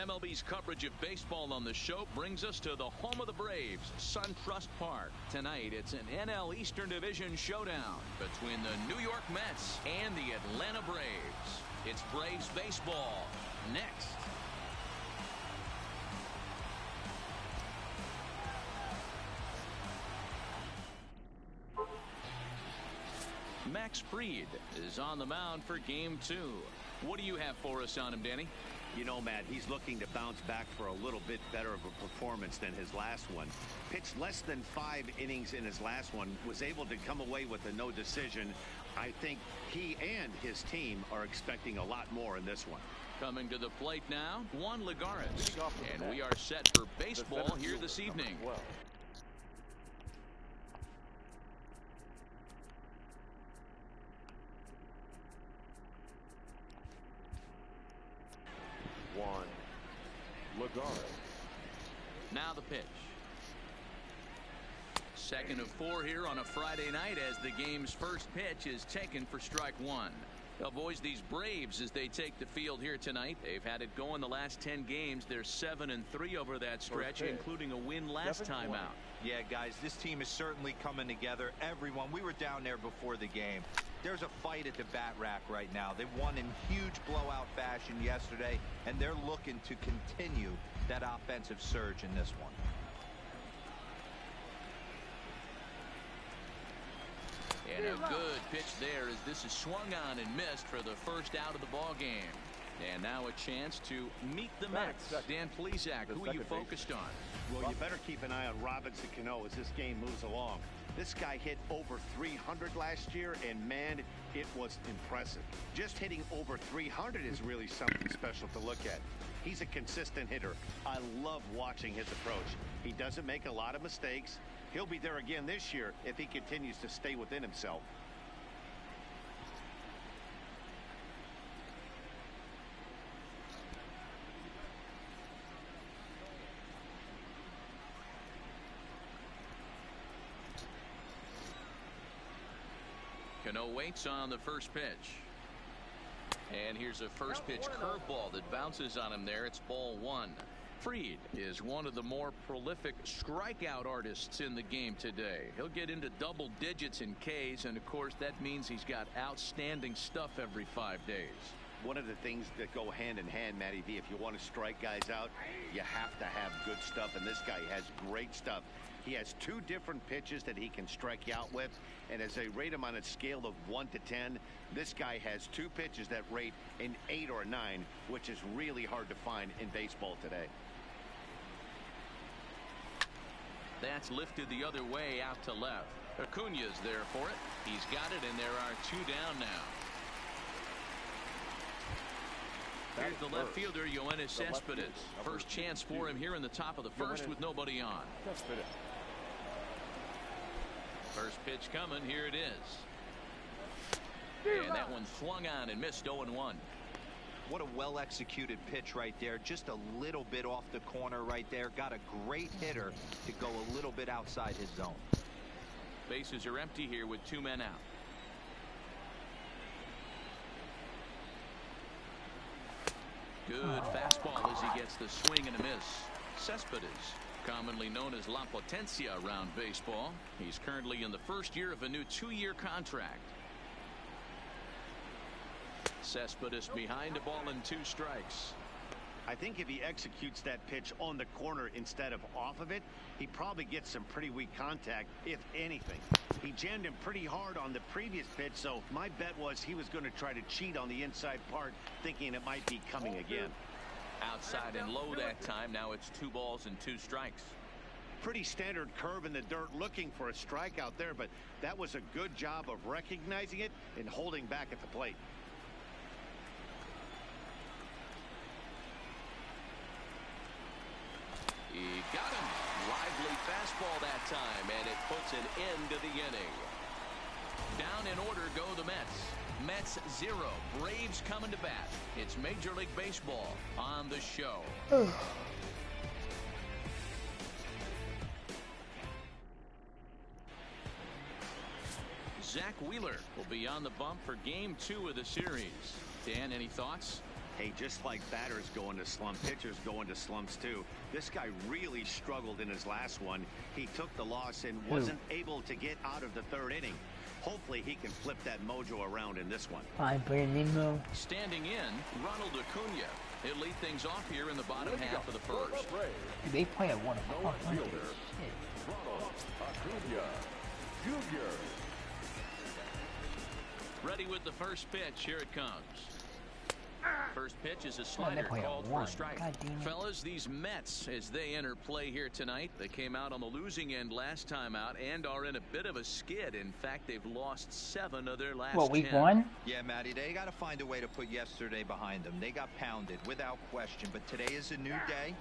MLB's coverage of baseball on the show brings us to the home of the Braves, SunTrust Park. Tonight, it's an NL Eastern Division showdown between the New York Mets and the Atlanta Braves. It's Braves baseball next. Max Fried is on the mound for game 2. What do you have for us on him, Danny? You know, Matt, he's looking to bounce back for a little bit better of a performance than his last one. Pitched less than 5 innings in his last one, was able to come away with a no decision. I think he and his team are expecting a lot more in this one. Coming to the plate now, Juan Lagares. And we are set for baseball here this evening. Now the pitch. Second of 4 here on a Friday night as the game's first pitch is taken for strike 1. Now, boys, these Braves, as they take the field here tonight, they've had it going the last 10 games. They're 7-3 over that stretch, including a win last time out. Yeah, guys, this team is certainly coming together. Everyone, we were down there before the game. There's a fight at the bat rack right now. They won in huge blowout fashion yesterday, and they're looking to continue that offensive surge in this one. And a good pitch there as this is swung on and missed for the first out of the ball game. And now a chance to meet the Mets. Dan Plesac, who are you focused on? Well, you better keep an eye on Robinson Cano as this game moves along. This guy hit over 300 last year, and man, it was impressive. Just hitting over 300 is really something special to look at. He's a consistent hitter. I love watching his approach. He doesn't make a lot of mistakes. He'll be there again this year if he continues to stay within himself. Cano waits on the first pitch. And here's a first pitch curveball that bounces on him there. It's ball 1. Fried is one of the more prolific strikeout artists in the game today. He'll get into double digits in Ks, and of course that means he's got outstanding stuff every 5 days. One of the things that go hand in hand, Matty V, if you want to strike guys out, you have to have good stuff, and this guy has great stuff. He has 2 different pitches that he can strike you out with, and as they rate him on a scale of 1 to 10, this guy has 2 pitches that rate an 8 or a 9, which is really hard to find in baseball today. That's lifted the other way out to left. Acuña's there for it. He's got it, and there are 2 down now. Here's the left fielder, Yoenis Cespedes. First chance for him here in the top of the first with nobody on. First pitch coming. Here it is. And that one swung on and missed 0-1. What a well-executed pitch right there. Just a little bit off the corner right there. Got a great hitter to go a little bit outside his zone. Bases are empty here with 2 men out. Good fastball as he gets the swing and a miss. Cespedes, commonly known as La Potencia around baseball. He's currently in the first year of a new 2-year contract. Cespedes behind a ball and 2 strikes. I think if he executes that pitch on the corner instead of off of it, he probably gets some pretty weak contact, if anything. He jammed him pretty hard on the previous pitch, so my bet was he was going to try to cheat on the inside part, thinking it might be coming again. Outside and low that time. Now it's 2 balls and 2 strikes. Pretty standard curve in the dirt, looking for a strikeout there, but that was a good job of recognizing it and holding back at the plate. He got him. Lively fastball that time, and it puts an end to the inning. Down in order go the Mets. Mets 0. Braves coming to bat. It's Major League Baseball on the show. Zach Wheeler will be on the bump for game 2 of the series. Dan, any thoughts? Hey, just like batters go into slump, pitchers go into slumps too. This guy really struggled in his last one. He took the loss and wasn't able to get out of the third inning. Hopefully he can flip that mojo around in this one. Hi, Brandon. Standing in, Ronald Acuna. He'll lead things off here in the bottom half of the first. They play at 1 o'clock. Ronald Acuna Jr. Ready with the first pitch. Here it comes. First pitch is a slider called for a strike. Fellas, these Mets, as they enter play here tonight, they came out on the losing end last time out and are in a bit of a skid. In fact, they've lost 7 of their last 10. What, week 1? Yeah, Matty, they got to find a way to put yesterday behind them. They got pounded without question, but today is a new day,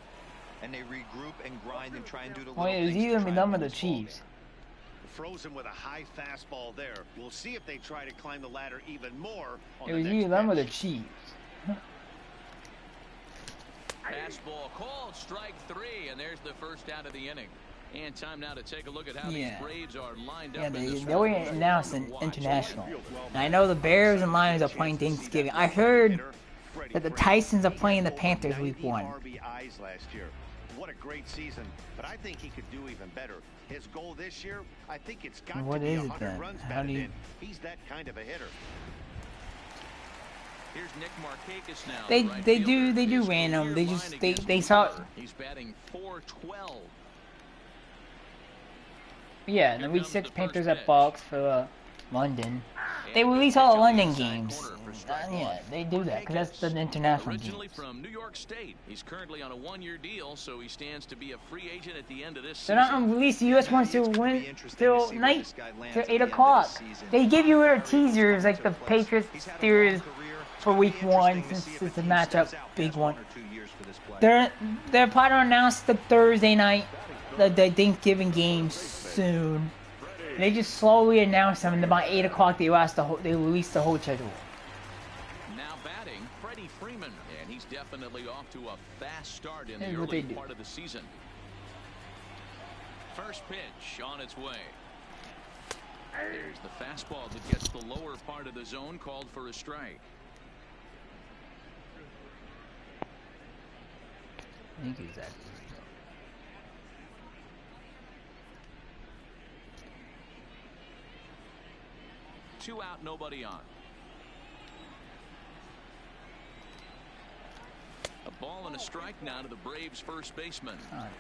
and they regroup and grind and try and do the little Wait, it was things to either try them and or win the this ball Chiefs. Frozen with a high fastball there. We'll see if they try to climb the ladder even more on It the was next either them or the pitch. Chiefs. Fastball called, strike 3, and there's the first out of the inning. And time now to take a look at how these Braves are lined Yeah, up in this they were announced in international. And I know the Bears and Lions are playing Thanksgiving. I heard that the Tysons are playing the Panthers week 1. RBIs last year. What a great season, but I think he could do even better. His goal this year, I think it's got What to be is it 100 then? runs How do batted you... in. He's that kind of a hitter. Here's Nick Markakis now. They do random. They just they saw. He's batting .412. Yeah, and the week 6 Panthers at Bucks for London. They release all the London games. Yeah, they do that because that's the international Originally games. from New York State, he's currently on a 1-year deal, so he stands to be a free agent at the end of this They're season. not gonna release the U.S. ones till night, till 8 o'clock. They give you little teasers like the Patriots Steelers for week 1 since it's a matchup, big one. They're probably gonna announce the Thursday night, the Thanksgiving games soon. They just slowly announce them, and about 8 o'clock they release the whole schedule. Now batting, Freddie Freeman, and he's definitely off to a fast start in Here's the what early they do. part of the season. First pitch on its way. There's the fastball that gets the lower part of the zone, called for a strike. I think exactly. 2 out, nobody on. A ball and a strike now to the Braves' first baseman. Oh, that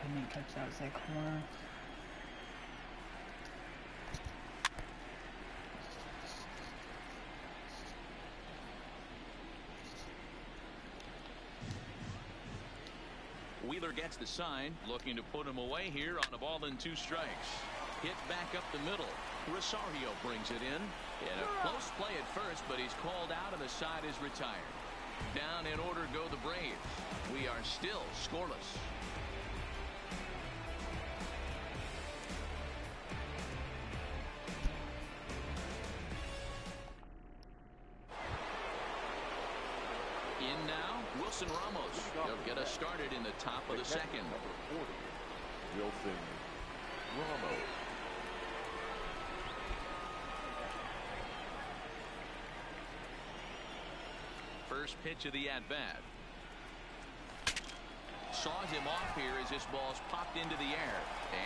couldn't catch outside corner. Wheeler gets the sign, looking to put him away here on a ball and 2 strikes. Hit back up the middle. Rosario brings it in. In a close play at first, but he's called out and the side is retired. Down in order go the Braves. We are still scoreless. In now, Wilson Ramos. He'll get us started in the top of the second. Number 40, Wilson Ramos. First pitch of the at-bat. Saws him off here as this ball's popped into the air.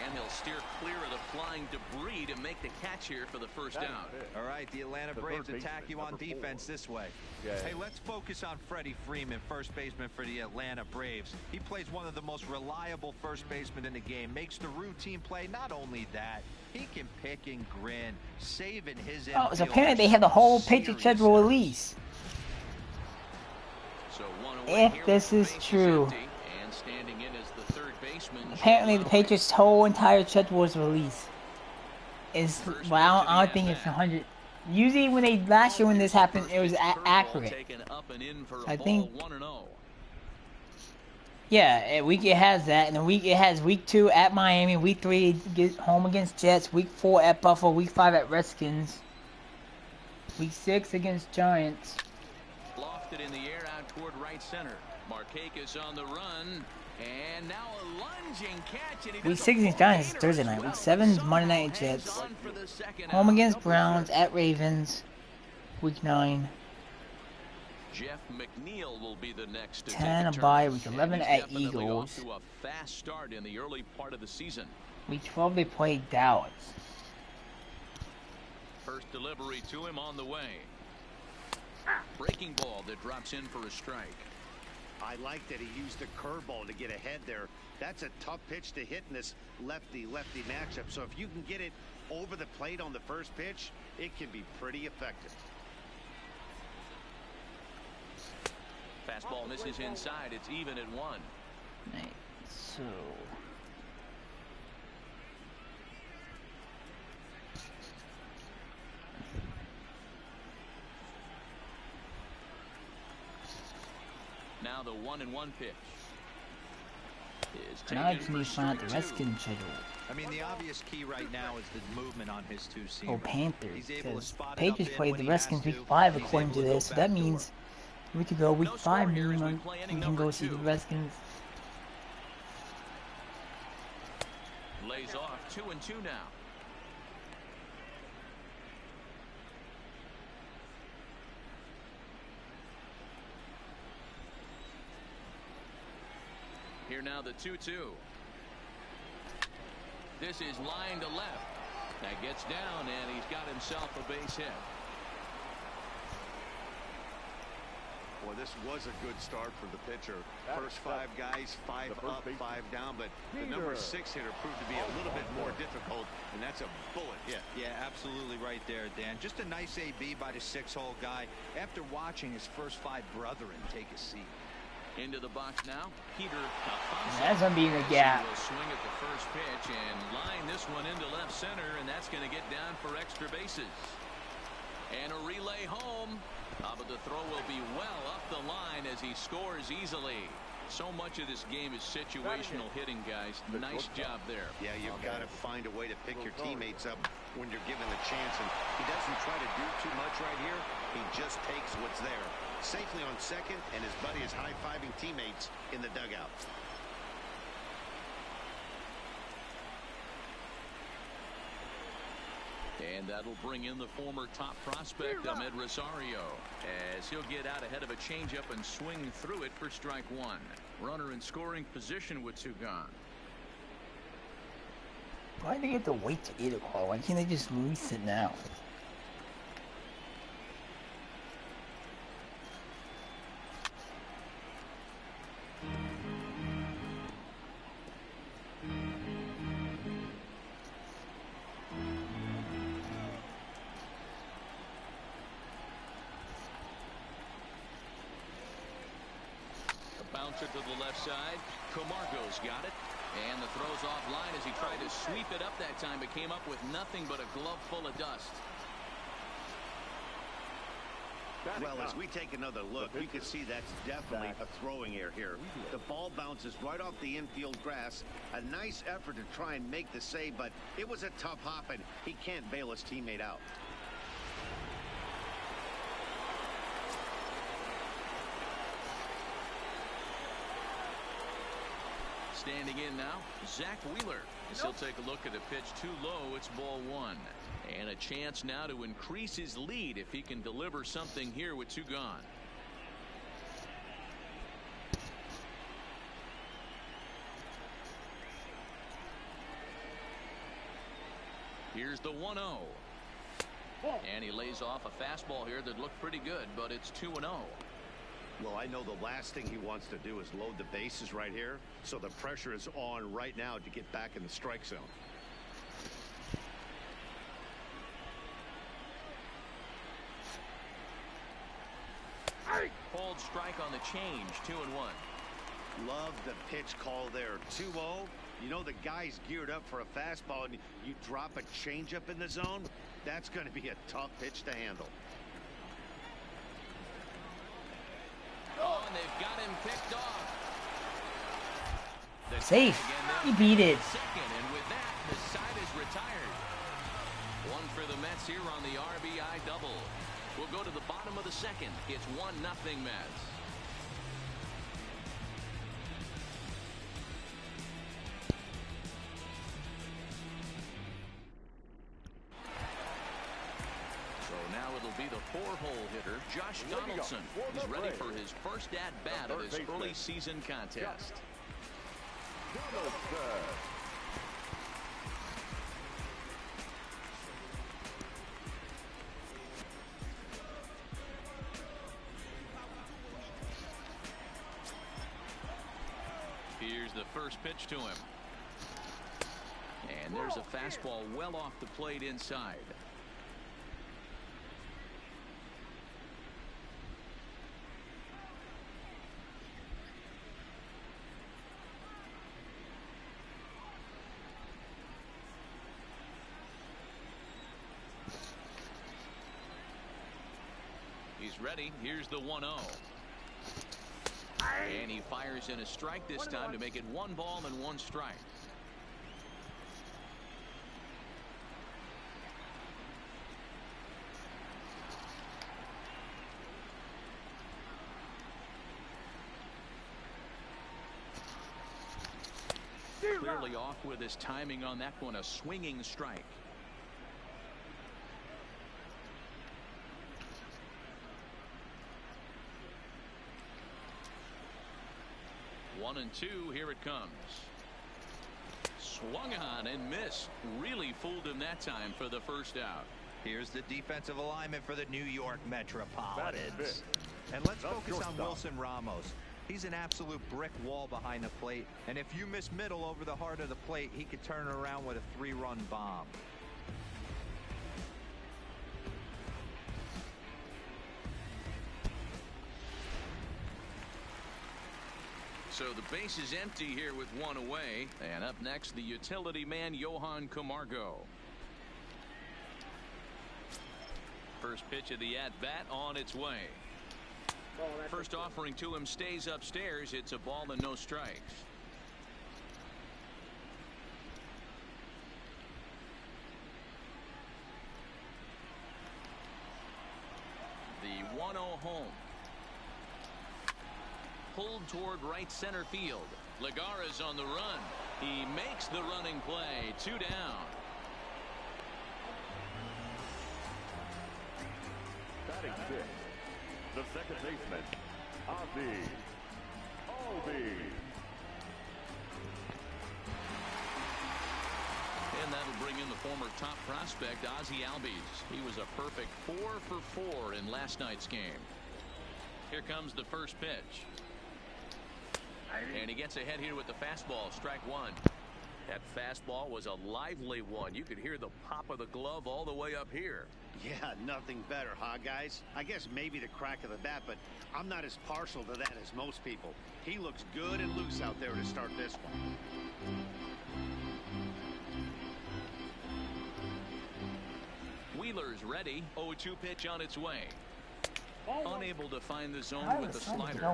And he'll steer clear of the flying debris to make the catch here for the first out. All right, the Atlanta Braves attack you on defense this way. Hey, let's focus on Freddie Freeman, first baseman for the Atlanta Braves. He plays one of the most reliable first basemen in the game, makes the routine play. Not only that, he can pick and grin, saving his Oh, so apparently they have the whole Patriot schedule release. So if this is true. And standing in as the third baseman. Apparently the Patriots' whole entire schedule was released. Well, I don't think it's 100. Usually when last year when this happened, it was accurate. I think. Yeah, it has that, and it has week 2 at Miami, week 3 home against Jets, week 4 at Buffalo, week 5 at Redskins, week 6 against Giants. Lofted in the air out toward right center. Markakis on the run, and now a lunging catch. And Week 6 against Giants is Thursday night. Week 7 is Monday night at Jets. Home against Browns at Ravens. Week 9. Jeff McNeil will be the next to 10 take a a bye turn. week And 11 he's at definitely Eagles. off to a fast start in the early part of the season. Week 12 they play Dallas. First delivery to him on the way. Breaking ball that drops in for a strike. I like that he used the curveball to get ahead there. That's a tough pitch to hit in this lefty-lefty matchup. So if you can get it over the plate on the first pitch, it can be pretty effective. Fastball misses inside. It's even at 1. Right, so now the 1-1 pitch. Is now I taken just for need to find out strike the 2. Redskins schedule. I mean, the obvious key right now is the movement on his two seamers. Oh, Panthers. He's able to Because spot it up Patriots in played when the he Redskins has week to, 5 and he's according able to go this. So that backdoor. means we could go week No 5 score here as we minimum. play We inning can number go see 2. the Redskins. Lays off 2-2 now. Here now the 2-2. This is line to left. That gets down and he's got himself a base hit. Well, this was a good start for the pitcher. First 5 guys, 5 up, 5 down, but the number 6 hitter proved to be a little bit more difficult, and that's a bullet hit. Yeah, absolutely right there, Dan. Just a nice AB by the 6-hole guy after watching his first 5 brethren take a seat. Into the box now, Peter Alfonso. That's gonna be in the gap. He will swing at the first pitch and line this one into left center, and that's going to get down for extra bases. And a relay home. But the throw will be well up the line as he scores easily. So much of this game is situational hitting, guys. Nice job there. Yeah, you've got to find a way to pick your teammates up when you're given the chance, and he doesn't try to do too much right here. He just takes what's there. Safely on second, and his buddy is high-fiving teammates in the dugout. And that'll bring in the former top prospect, Ahmed Rosario, as he'll get out ahead of a changeup and swing through it for strike 1. Runner in scoring position with 2 gone. Why do they have to wait till 8 o'clock? Why can't they just release it now? Bouncer to the left side. Camargo's got it. And the throw's offline as he tried to sweep it up that time, but came up with nothing but a glove full of dust. Well, as we take another look, you can see that's definitely a throwing error here. The ball bounces right off the infield grass. A nice effort to try and make the save, but it was a tough hop, and he can't bail his teammate out. Standing in now, Zach Wheeler. As he'll take a look at a pitch too low, it's ball 1. And a chance now to increase his lead if he can deliver something here with 2 gone. Here's the 1-0. And he lays off a fastball here that looked pretty good, but it's 2-0. Well, I know the last thing he wants to do is load the bases right here, so the pressure is on right now to get back in the strike zone. Hold strike on the change, 2-1. Love the pitch call there. 2-0. You know the guy's geared up for a fastball, and you drop a changeup in the zone. That's going to be a tough pitch to handle. Oh, and they've got him picked off. The Safe. again, He beat it. Second, and with that, the side is retired. 1 for the Mets here on the RBI double. We'll go to the bottom of the second. It's 1-0 Mets. So Now it'll be the 4-hole hitter, Josh Donaldson. He's ready for his first at-bat of this early season contest. Here's the first pitch to him. And there's a fastball well off the plate inside. He's ready. Here's the 1-0. And he fires in a strike this time to make it 1 ball and 1 strike. Clearly off with his timing on that one, a swinging strike. One and two, here it comes. Swung on and missed. Really fooled him that time for the first out. Here's the defensive alignment for the New York Metropolitans. And let's focus on Wilson Ramos. He's an absolute brick wall behind the plate, and if you miss middle over the heart of the plate, he could turn it around with a 3-run bomb. So the base is empty here with 1 away, and up next the utility man Johan Camargo. First pitch of the at-bat on its way. First offering to him stays upstairs. It's a ball and no strikes. The 1-0 home. Pulled toward right center field. Lagares on the run. He makes the running play. 2 down. Batting 6. The second baseman, Ozzie Albies. And that'll bring in the former top prospect, Ozzie Albies. He was a perfect 4 for 4 in last night's game. Here comes the first pitch. And he gets ahead here with the fastball, strike 1. That fastball was a lively one. You could hear the pop of the glove all the way up here. Yeah, nothing better, huh, guys? I guess maybe the crack of the bat, but I'm not as partial to that as most people. He looks good and loose out there to start this one. Wheeler's ready. 0-2 pitch on its way. Unable to find the zone with the slider.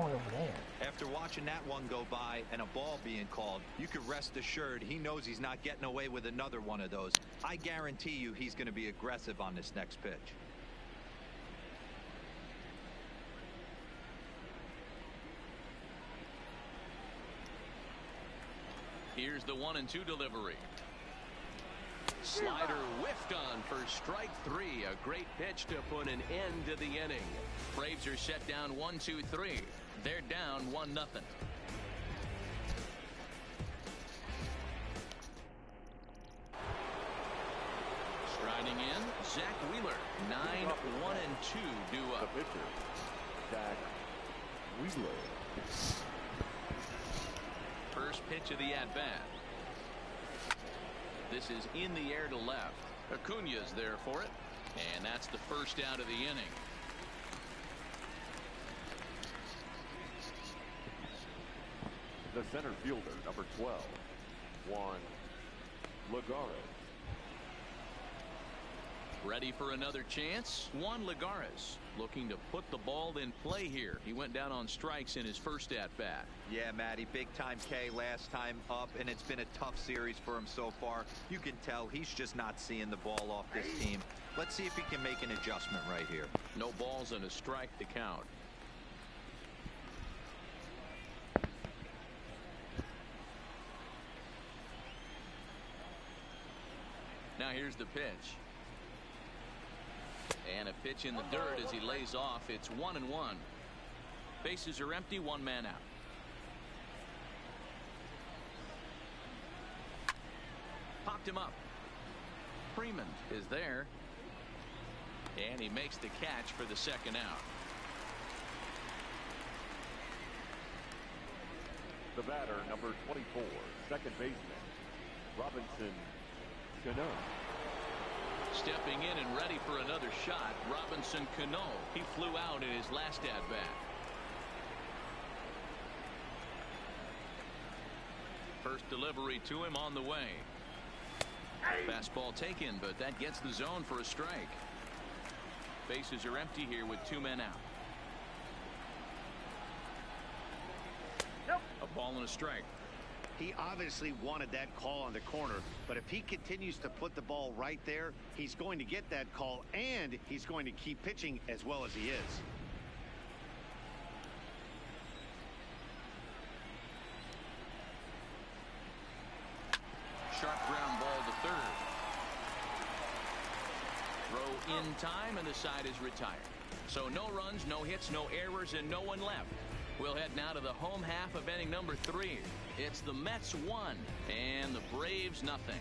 After watching that one go by and a ball being called, you could rest assured he knows he's not getting away with another one of those. I guarantee you he's going to be aggressive on this next pitch. Here's the 1-2 delivery. Slider whiffed on for strike 3. A great pitch to put an end to the inning. Braves are set down 1-2-3. They're down 1-0. Striding in, Zach Wheeler. 9-1-2 due up. The pitcher, Zach Wheeler. First pitch of the at-bat. This is in the air to left. Acuna's there for it. And that's the first out of the inning. The center fielder, number 12, Juan Lagares. Ready for another chance? Juan Lagares looking to put the ball in play here. He went down on strikes in his first at-bat. Yeah, Matty, big time K last time up, and it's been a tough series for him so far. You can tell he's just not seeing the ball off this team. Let's see if he can make an adjustment right here. No balls and a strike to count. Now here's the pitch. And a pitch in the dirt as he lays off. It's 1-1. Bases are empty, one man out. Popped him up. Freeman is there. And he makes the catch for the second out. The batter, number 24, second baseman, Robinson Cano. Stepping in and ready for another shot, Robinson Cano. He flew out in his last at-bat. First delivery to him on the way. Fastball taken, but that gets the zone for a strike. Bases are empty here with two men out. A ball and a strike. He obviously wanted that call on the corner, but if he continues to put the ball right there, he's going to get that call, and he's going to keep pitching as well as he is. Sharp ground ball to third. Throw in time, and the side is retired. So no runs, no hits, no errors, and no one left. We'll head now to the home half of inning number 3. It's the Mets 1 and the Braves nothing.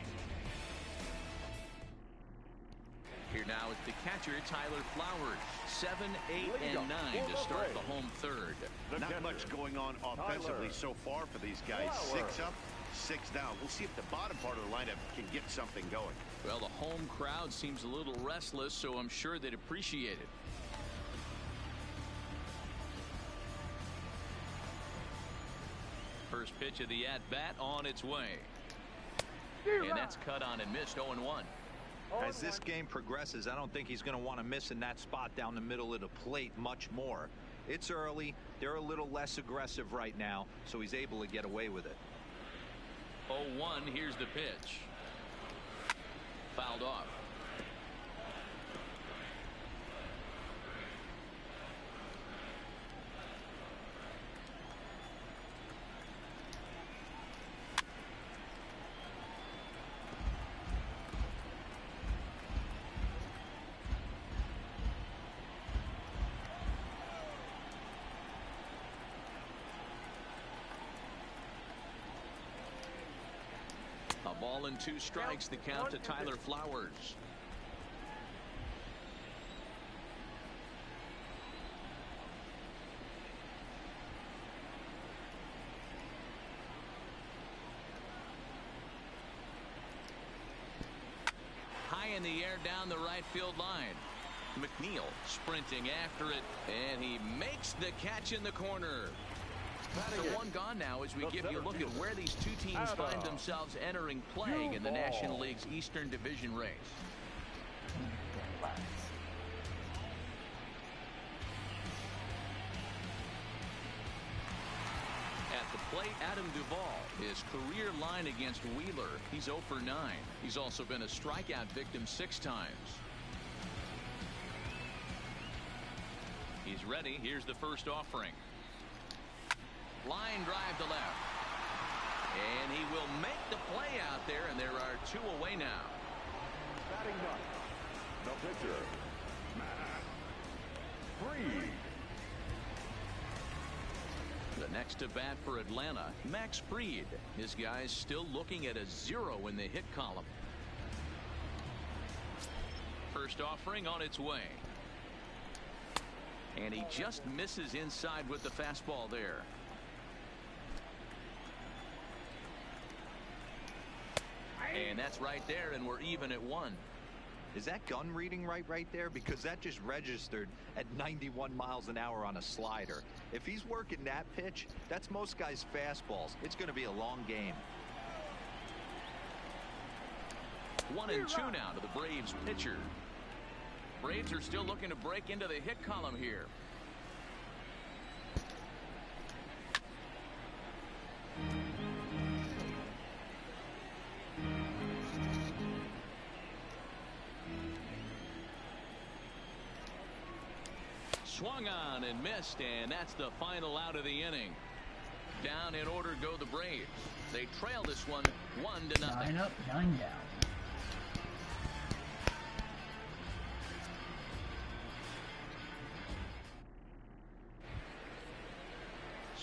Here now is the catcher, Tyler Flowers. 7, 8, and 9 to start the home third. Not much going on offensively so far for these guys. 6 up, 6 down. We'll see if the bottom part of the lineup can get something going. Well, the home crowd seems a little restless, so I'm sure they'd appreciate it. First pitch of the at-bat on its way. And that's cut on and missed. 0-1. As this game progresses, I don't think he's going to want to miss in that spot down the middle of the plate much more. It's early. They're a little less aggressive right now, so he's able to get away with it. 0-1. Here's the pitch. Fouled off. A ball and 2 strikes, the count to Tyler Flowers. High in the air down the right field line. McNeil sprinting after it, and he makes the catch in the corner. The one gone now as we give you a look at where these two teams find themselves entering play in the National League's Eastern Division race. At the plate, Adam Duvall, his career line against Wheeler. He's 0 for 9. He's also been a strikeout victim 6 times. He's ready. Here's the first offering. Line drive to left. And he will make the play out there, and there are 2 away now. Batting ninth, the pitcher, Max Fried. The next to bat for Atlanta, Max Fried. His guy's still looking at a 0 in the hit column. First offering on its way. And he just misses inside with the fastball there. And that's right there, and we're even at 1. Is that gun reading right there? Because that just registered at 91 miles an hour on a slider. If he's working that pitch, that's most guys' fastballs. It's going to be a long game. 1-2 now to the Braves pitcher. Braves are still looking to break into the hit column here. Swung on and missed, and that's the final out of the inning. Down in order go the Braves. They trail this one 1-0. 9 up, 9 down.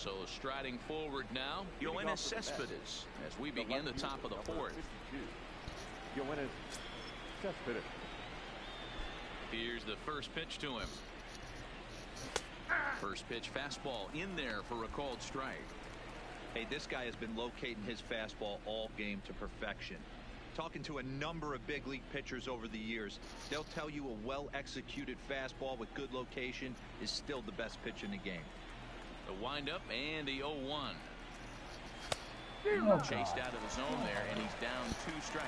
So striding forward now, Yoenis Cespedes as we begin the top of the fourth. Yoenis Cespedes. Here's the first pitch to him. First pitch fastball in there for a called strike. Hey, this guy has been locating his fastball all game to perfection. Talking to a number of big league pitchers over the years, they'll tell you a well-executed fastball with good location is still the best pitch in the game. The windup and the 0-1. Chased out of the zone there, and he's down 2 strikes.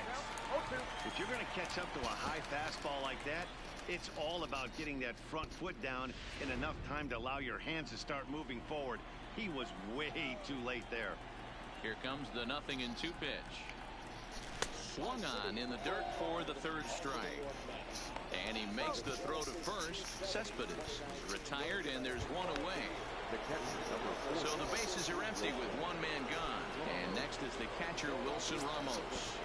If you're going to catch up to a high fastball like that, it's all about getting that front foot down in enough time to allow your hands to start moving forward. He was way too late there. Here comes the 0-2 pitch. Swung on in the dirt for the 3rd strike. And he makes the throw to first. Cespedes is retired, and there's 1 away. So the bases are empty with 1 man gone. And next is the catcher, Wilson Ramos.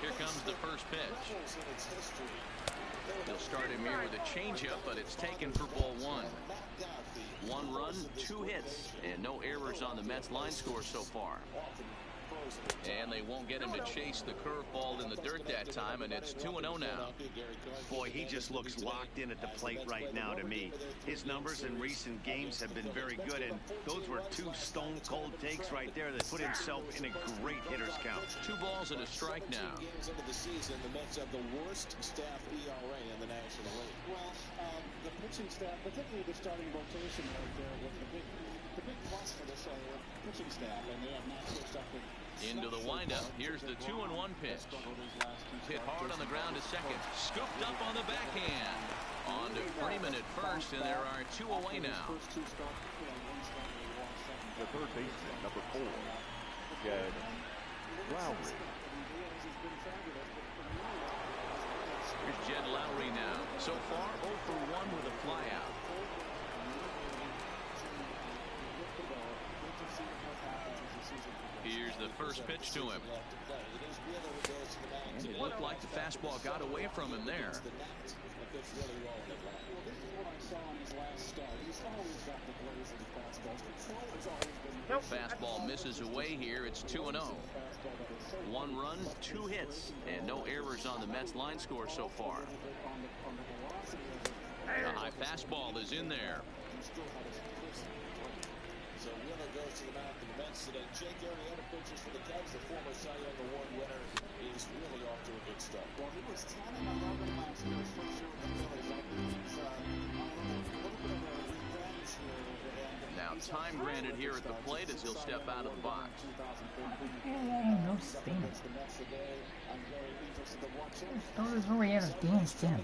Here comes the first pitch. He'll start him here with a changeup, but it's taken for ball 1. 1 run, 2 hits, and no errors on the Mets line score so far. And they won't get him to chase the curveball in the dirt that time, and it's 2-0 now. Boy, he just looks locked in at the plate right now to me. His numbers in recent games have been very good, and those were 2 stone-cold takes right there that put himself in a great hitter's count. 2 balls and a strike now. Games into the season, the Mets have the worst staff ERA in the National League. Well, the pitching staff, particularly the starting rotation right there, was the big plus for this pitching staff, and they have not switched up with. Into the windup. Here's the 2-1 pitch. Hit hard on the ground to second. Scooped up on the backhand. On to Freeman at first, and there are 2 away now. The third baseman, number 4, Jed Lowry. Here's Jed Lowry now. So far, 0 for 1 with a flyout. Here's the first pitch to him. And it looked like the fastball got away from him there. Fastball misses away here. It's 2-0. 1 run, 2 hits, and no errors on the Mets line score so far. The high fastball is in there. So Wheeler goes to the mound for the Mets today. Jake Arrieta pitches for the Cubs. The former Cy Young Award winner is really off to a good start. Well, he was 10-11 last year. His first year with the Phillies. I think he's on a little bit of a revenge here. Now time granted here at the plate as he'll step out of the box. No spin. Those Arrieta's damn spin.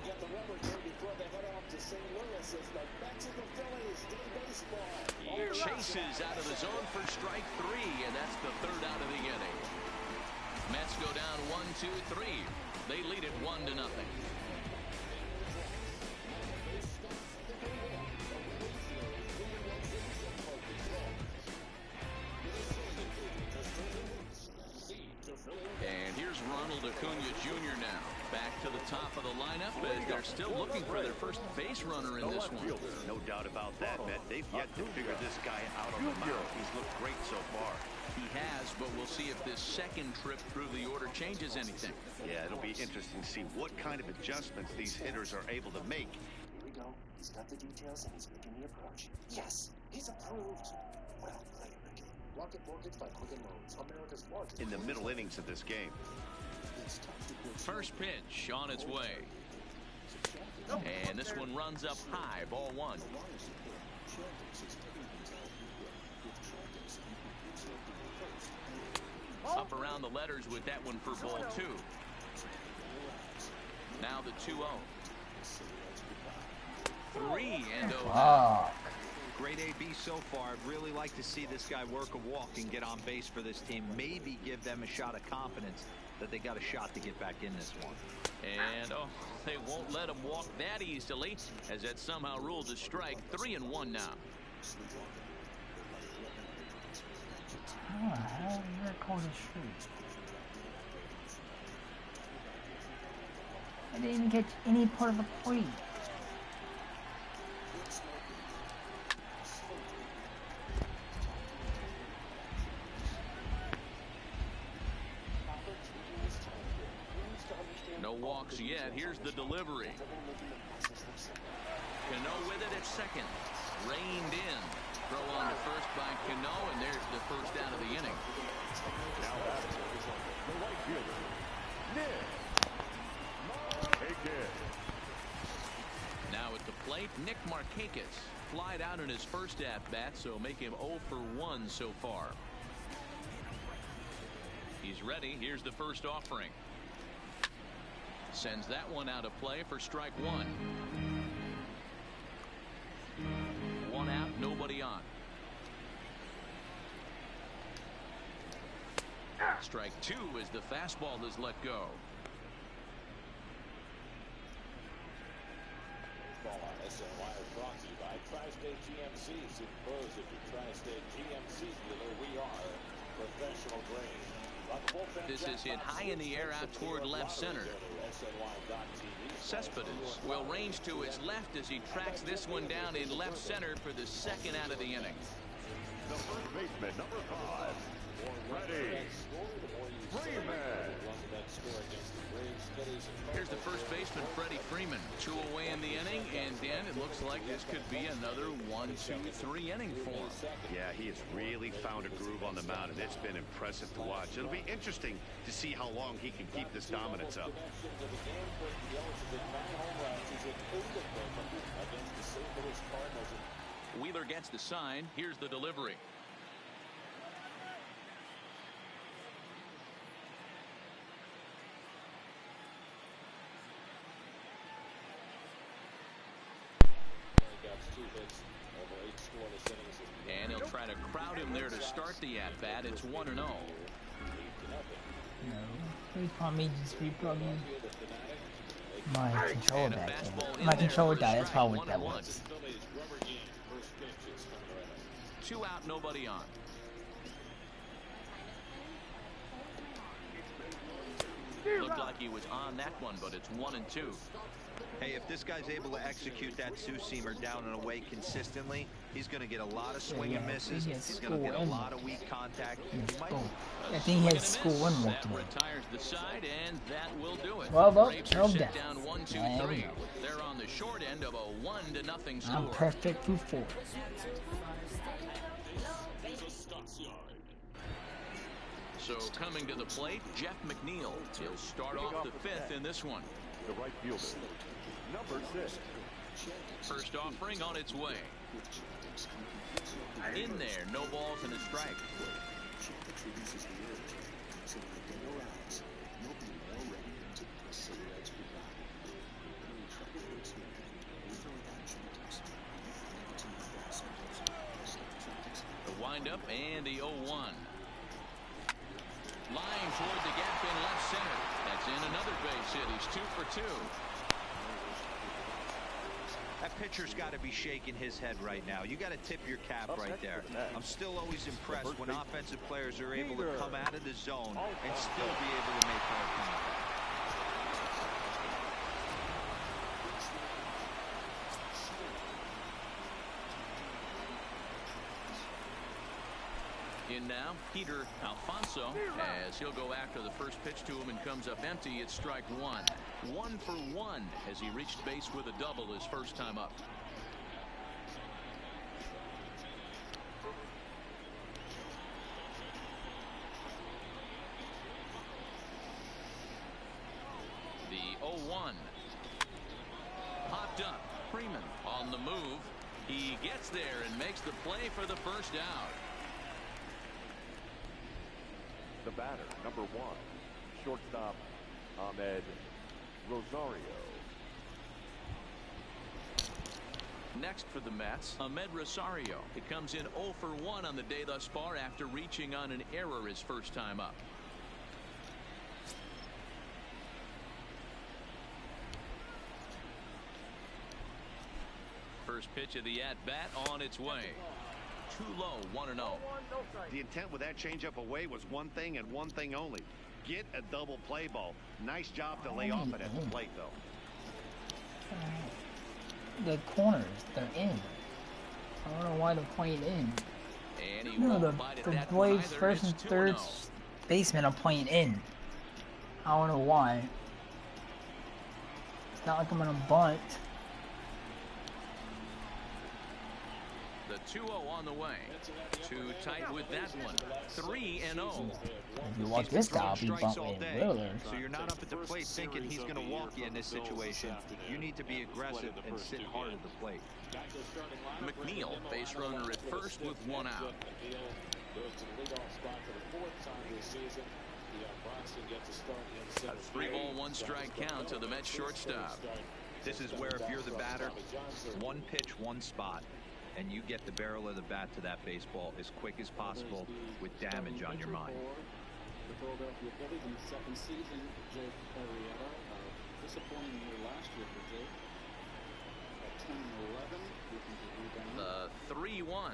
He chases out of the zone for strike 3, and that's the 3rd out of the inning. Mets go down 1-2-3. They lead it 1-0. And here's Ronald Acuna Jr. now. Back to the top of the lineup as they're still looking for their first base runner in this one. No doubt about that, Matt. They've yet to figure this guy out on the mound. He's looked great so far. He has, but we'll see if this second trip through the order changes anything. Yeah, it'll be interesting to see what kind of adjustments these hitters are able to make. Here we go. He's got the details and he's making the approach. Yes, he's approved. Well played, Ricky. Rocket Mortgage by Quicken Loans, America's largest. In the middle innings of this game. First pitch on its way. And this one runs up high, ball 1. Up around the letters with that one for ball 2. Now the 2-0. 3-0. Great AB so far. I'd really like to see this guy work a walk and get on base for this team. Maybe give them a shot of confidence that they got a shot to get back in this one. And they won't let him walk that easily, as that somehow rules a strike. 3-1 now. How the hell did that call this street? I didn't get any part of the plate. walks yet. Here's the delivery. Cano with it at second. Reined in. Throw on to first by Cano, and there's the first out of the inning. Now that's the right fielder, Nick. Now at the plate, Nick Markakis. Flied out in his first at-bat, so make him 0 for 1 so far. He's ready. Here's the first offering. Sends that one out of play for strike one. One out, nobody on. Strike two as the fastball is let go. SNY brought to you by Tri-State GMCs. It grows if you Tri-State GMC dealer. We are professional grade. This is hit high in the air out toward left center. Cespedes will range to his left as he tracks this one down in left center for the second out of the inning. The first baseman, number 5, Freddie Freeman. Here's the first baseman, Freddie Freeman. 2 away in the inning, and Dan, it looks like this could be another 1-2-3 inning for him. Yeah, he has really found a groove on the mound, and it's been impressive to watch. It'll be interesting to see how long he can keep this dominance up. Wheeler gets the sign. Here's the delivery. And he'll try to crowd him there to start the at-bat. It's 1-0. No, he probably my controller back there. My controller died. That's probably what that was. 2 out, nobody on. Looked like he was on that one, but it's 1-2. Hey, if this guy's able to execute that two-seamer down and away consistently, he's going to get a lot of swing and misses. He's going to get a lot of weak contact. I think he has school one more today. Retires the side, and that will do it. Well, Braves are throw set down. down 1-2-3. They're on the short end of a 1-0 score. I'm perfect for 4. So coming to the plate, Jeff McNeil. He'll start off the 5th in this one. The right fielder, number 6. First offering on its way. In there, no balls and a strike. The windup and the 0-1. Line toward the gap in left center. That's in another base hit. He's 2 for 2. That pitcher's got to be shaking his head right now. You got to tip your cap right there. I'm still always impressed when offensive players are able to come out of the zone and still be able to make hard contact. In now, Peter Alfonso, as he'll go after the first pitch to him and comes up empty. It's strike one. 1 for 1 as he reached base with a double his first time up. The 0-1. Popped up. Freeman on the move. He gets there and makes the play for the first out. The batter, number 1, shortstop Ahmed Rosario. Next for the Mets, Ahmed Rosario. It comes in 0 for 1 on the day thus far after reaching on an error his first time up. First pitch of the at-bat on its way. Too low, 1-0. The intent with that changeup away was one thing and one thing only. Get a double play ball. Nice job to lay off it at the plate, though. The corners, they're in. I don't know why they're playing in. No, the Braves first and third basemen are playing in. I don't know why. It's not like I'm gonna bunt. The 2-0 on the way. Too tight with that one. 3-0. If you walk this guy, I'll be bunting Willer. So you're not up at the plate thinking he's going to walk you in this situation. You need to be aggressive and sit hard at the plate. McNeil, base runner at first with one out. A 3-ball, 1-strike count to the Mets shortstop. This is where if you're the batter, one pitch, one spot, and you get the barrel of the bat to that baseball as quick as possible with damage on your mind. The Philadelphia Phillies in the second season, Jake Arrieta, disappointing year last year for Jake. At 10-11, the 3-1,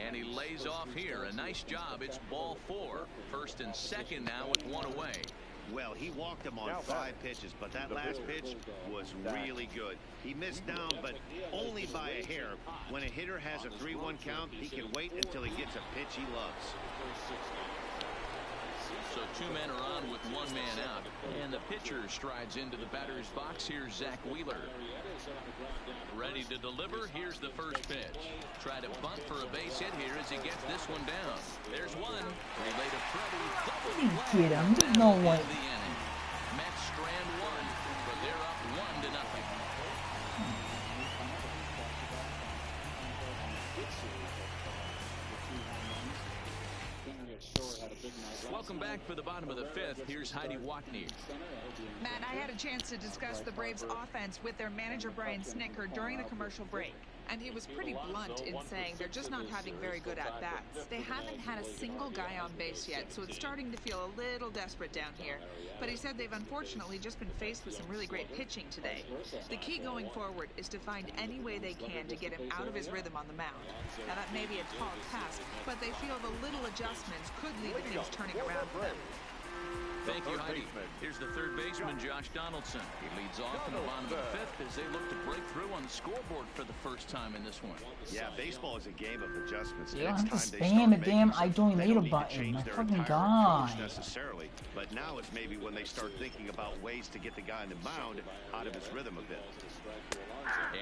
and he lays off here. A nice job. It's ball 4. First and second now with one away. Well, he walked him on 5 pitches, but that last pitch was really good. He missed down, but only by a hair. When a hitter has a 3-1 count, he can wait until he gets a pitch he loves. So 2 men are on with 1 man out, and the pitcher strides into the batter's box. Here's Zach Wheeler. Ready to deliver. Here's the first pitch. Try to bunt for a base hit here as he gets this one down. There's one. Relay to Freddie. Double play. Get him. There's no way. Mets strand 1, but they're up 1-0. Welcome back for the bottom of the 5th. Here's Heidi Watney. Matt, I had a chance to discuss the Braves' offense with their manager Brian Snitker during the commercial break. And he was pretty blunt in saying they're just not having very good at-bats. They haven't had a single guy on base yet, so it's starting to feel a little desperate down here. But he said they've unfortunately just been faced with some really great pitching today. The key going forward is to find any way they can to get him out of his rhythm on the mound. Now that may be a tall task, but they feel the little adjustments could lead to things turning around for them. Thank you, Heidi. Here's the third baseman, Josh Donaldson. He leads off in the bottom of the 5th as they look to break through on the scoreboard for the first time in this one. Yeah, baseball is a game of adjustments. You don't have to spam a damn I donate button. My fucking god. Necessarily, but now it's maybe when they start thinking about ways to get the guy on the mound out of his rhythm a bit.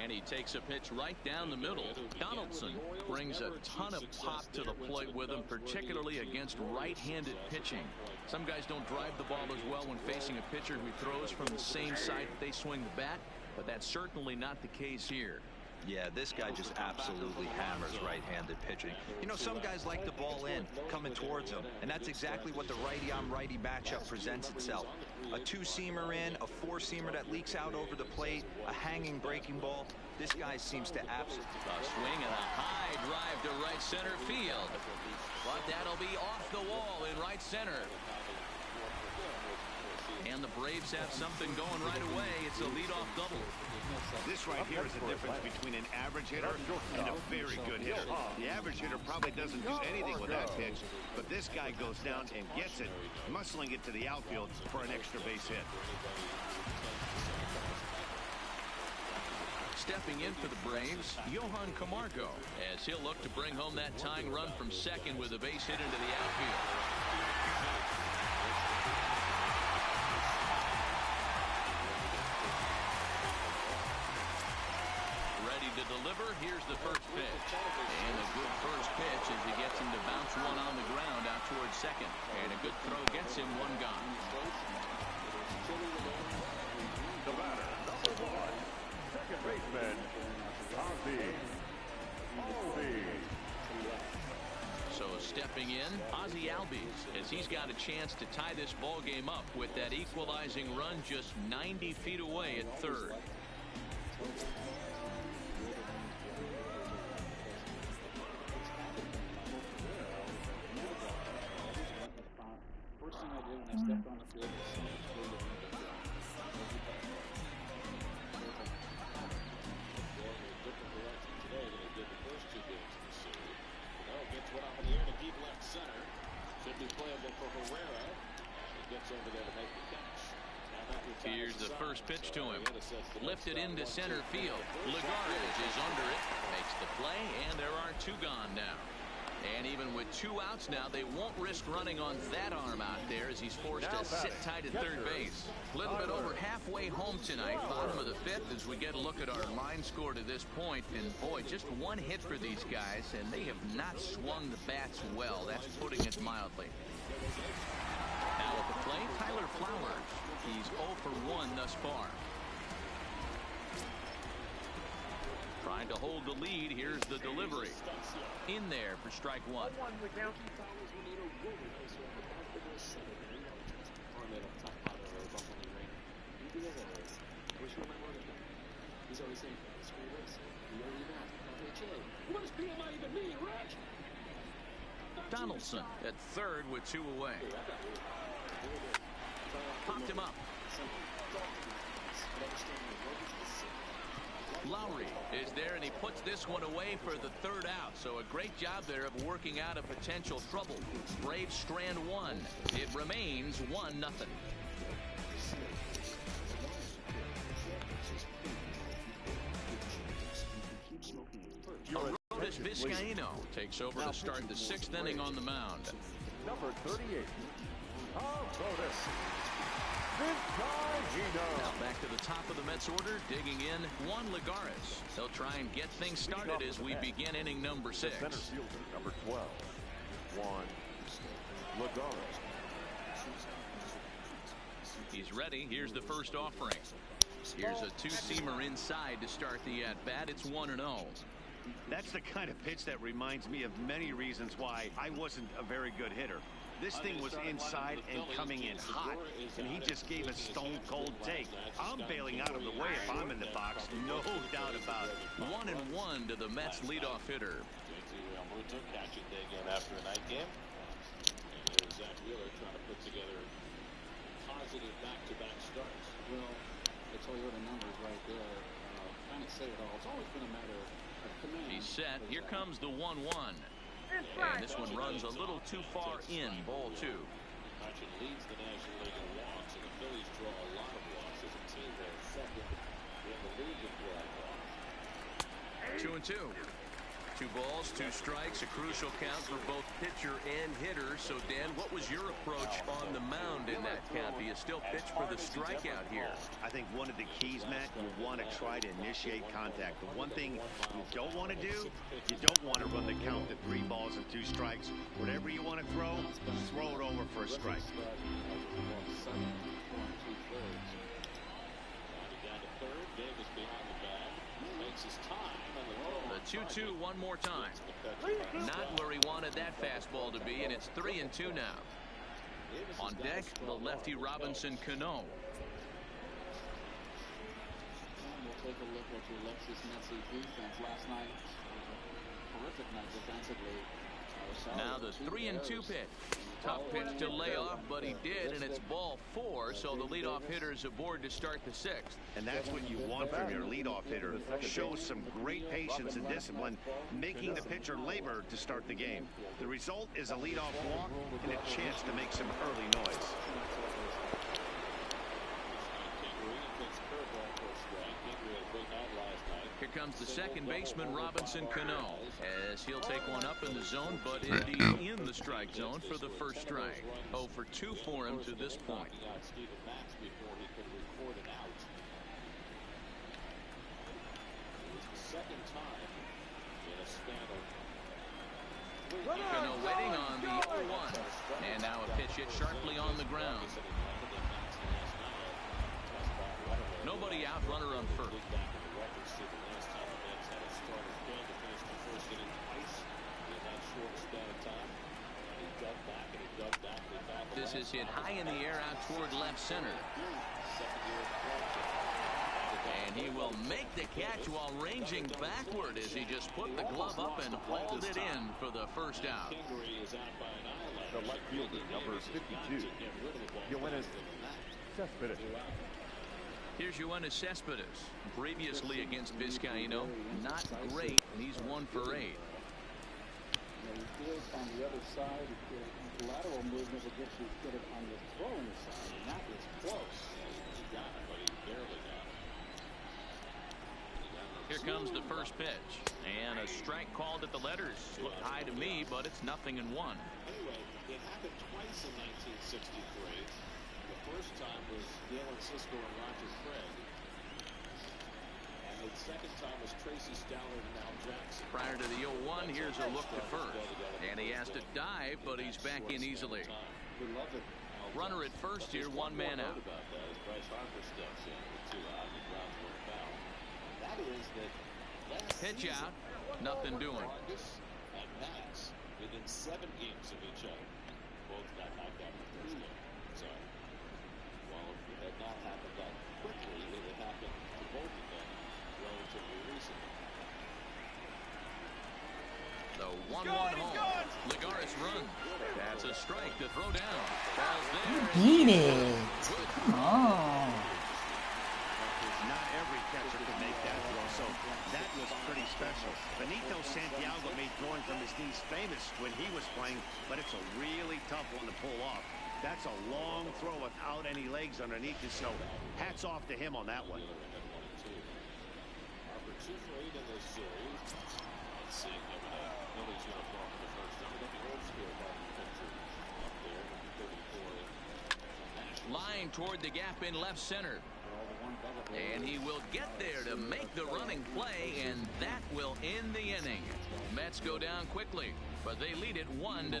And he takes a pitch right down the middle. Donaldson brings a ton of pop to the plate with him, particularly against right-handed pitching. Some guys don't drive the ball as well when facing a pitcher who throws from the same side that they swing the bat, but that's certainly not the case here. Yeah, this guy just absolutely hammers right-handed pitching. You know, some guys like the ball in, coming towards them, and that's exactly what the righty-on-righty matchup presents itself. A 2-seamer in, a 4-seamer that leaks out over the plate, a hanging breaking ball. This guy seems to absolutely... A swing and a high drive to right center field. But that'll be off the wall in right center. And the Braves have something going right away. It's a leadoff double. This right here is the difference between an average hitter and a very good hitter. The average hitter probably doesn't do anything with that pitch, but this guy goes down and gets it, muscling it to the outfield for an extra base hit. Stepping in for the Braves, Johan Camargo, as he'll look to bring home that tying run from second with a base hit into the outfield. Ready to deliver. Here's the first pitch. And a good first pitch as he gets him to bounce one on the ground out towards second. And a good throw gets him one gone. The batter, number 1, second baseman, Ozzie. So stepping in, Ozzie Albies, as he's got a chance to tie this ball game up with that equalizing run just 90 feet away at third. First thing I did when I stepped on the field was different direction today than it did the first 2 games of the series. Gets one up in the air to deep left center. Should be playable for Herrera. He gets over there to make the catch. Here's the first pitch to him. Lifted into center field. Lagarde is under it. Makes the play, and there are 2 gone now. And even with 2 outs now, they won't risk running on that arm out there as he's forced to sit tight at third base. A little bit over halfway home tonight, bottom of the 5th, as we get a look at our line score to this point. And boy, just 1 hit for these guys, and they have not swung the bats well. That's putting it mildly. Now at the plate, Tyler Flowers. He's 0 for 1 thus far. Trying to hold the lead. Here's the delivery. In there for strike 1. Donaldson at third with 2 away. Popped him up. Lowry is there, and he puts this one away for the 3rd out. So a great job there of working out a potential trouble. Braves strand 1. It remains 1-0. Aroldis Vizcaíno takes over to start the 6th inning on the mound. Number 38. Aroldis Vizcaíno. Now back to the top of the Mets order, digging in Juan Lagares. They'll try and get things started as we begin inning number 6. Center fielder, number 12. Juan Lagares. He's ready. Here's the first offering. Here's a 2-seamer inside to start the at-bat. It's 1-0. That's the kind of pitch that reminds me of many reasons why I wasn't a very good hitter. This thing was inside and coming in hot, and he just gave a stone-cold take. I'm bailing out of the way if I'm in the box, no doubt about it. 1-1 to the Mets leadoff hitter. Catching day game after a night game. And here's Zach Wheeler trying to put together positive back-to-back starts. Well, the Toyota numbers right there kind of say it all. It's always been a matter of command. He's set. Here comes the 1-1. And this one runs a little too far in. Ball 2. Actually leads the National League in walks, and the Phillies draw a lot of walks as a team. They're second in the league in drawing walks. 2-2. 2 balls, 2 strikes, a crucial count for both pitcher and hitter. So, Dan, what was your approach on the mound in that count? Do you still pitch for the strikeout here? I think one of the keys, Matt, you want to try to initiate contact. The one thing you don't want to do, you don't want to run the count to 3 balls and 2 strikes. Whatever you want to throw it over for a strike. The 2-2 one more time. Not where he wanted that fastball to be, and it's 3-2 now. On deck, the lefty Robinson Cano. We'll take a look at your Lexus Metsy defense last night. Terrific night defensively. Now the 3-2 pitch. Tough pitch to lay off, but he did, and it's ball 4, so the leadoff hitter is aboard to start the 6th. And that's what you want from your leadoff hitter. Show some great patience and discipline, making the pitcher labor to start the game. The result is a leadoff walk and a chance to make some early noise. Here comes the second baseman, Robinson Cano, as he'll take one up in the zone, but indeed in the strike zone for the first strike. 0 for 2 for him to this point. Cano waiting on the 0-1, and now a pitch hit sharply on the ground. Nobody out, runner on first. This is hit high in the air out toward left center. And he will make the catch while ranging backward as he just put the glove up and hauled it in for the first out. The left fielder, number 52. Yoenis Cespedes. Here's Yoenis Cespedes. Previously against Vizcaíno, not great, and he's 1 for 8. On the other side, the lateral movement will get you get it on the throwing side, and that was close. He got it, but he barely got it. Here Here comes the first pitch. And a strike called at the letters. Looked high to me, but it's 0-1. Anyway, it happened twice in 1963. The first time was Galen Cisco and Roger Craig. And the second time was Tracy Stallard and Al Jackson. Prior to the 0-1, here's a look to first. And he has to dive, but he's back in easily. We love it. Runner at first here, one man out. About that as Bryce Harper steps in with 2 out and grounds one foul. That is that last Pitch season, out, nothing doing. Vargas and Max within 7 games of each other. Both got knocked out in the first game. So, while it had not happened that quickly, it had happened to both of them relatively recently. The 1-1 home. Lagares runs. That's a strike to throw down. Ball's there. Beat it. Come on. Not every catcher can make that throw, so that was pretty special. Benito Santiago made throwing from his knees famous when he was playing, but it's a really tough one to pull off. That's a long throw without any legs underneath it, so hats off to him on that one. Harper 2 for 8 in this series. And seeing him in a Phillies uniform for the first time. We got the old school Harper picture up there, number 34. Line toward the gap in left center. And he will get there to make the running play, and that will end the inning. Mets go down quickly, but they lead it 1-0.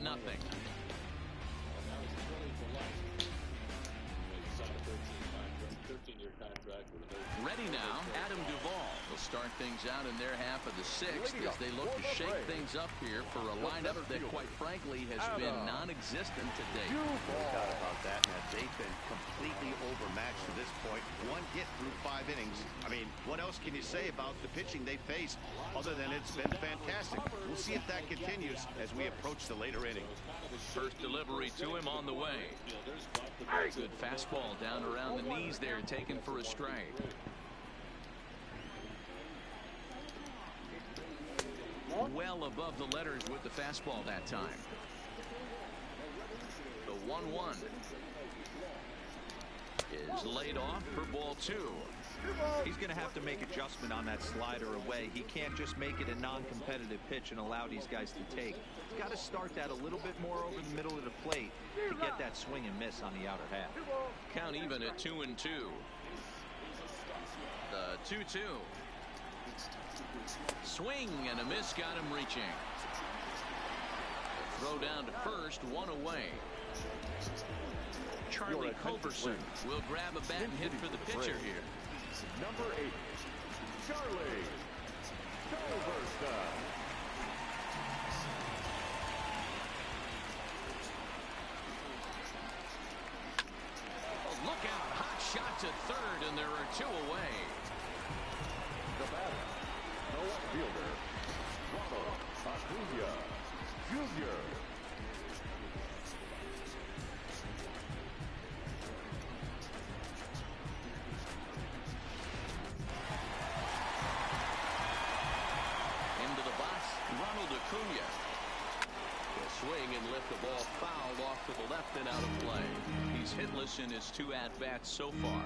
Ready now, Adam Duvall will start things out in their half of the 6th as they look to shake things up here for a lineup that, quite frankly, has been non-existent to date. No doubt about that, and they've been completely overmatched to this point. 1 hit through 5 innings. I mean, what else can you say about the pitching they faced other than it's been fantastic? We'll see if that continues as we approach the later innings. First delivery to him on the way. Good fastball down around the knees there, taken for a strike. Well above the letters with the fastball that time. The 1-1 is laid off for ball 2. He's going to have to make adjustment on that slider away. He can't just make it a non-competitive pitch and allow these guys to take. He's got to start that a little bit more over the middle of the plate to get that swing and miss on the outer half. Count even at 2-2. The 2-2. Swing and a miss got him reaching. Throw down to first, 1 away. Charlie Culberson will grab a bat and hit for the pitcher here. Number 8, Charlie Culberson. Look out, hot shot to third, and there are 2 away. The batter, no fielder, Ronald Acuna Jr. Into the box, Ronald Acuna. Will swing and lift the ball fouled off to the left and out of play. He's hitless in his 2 at-bats so far.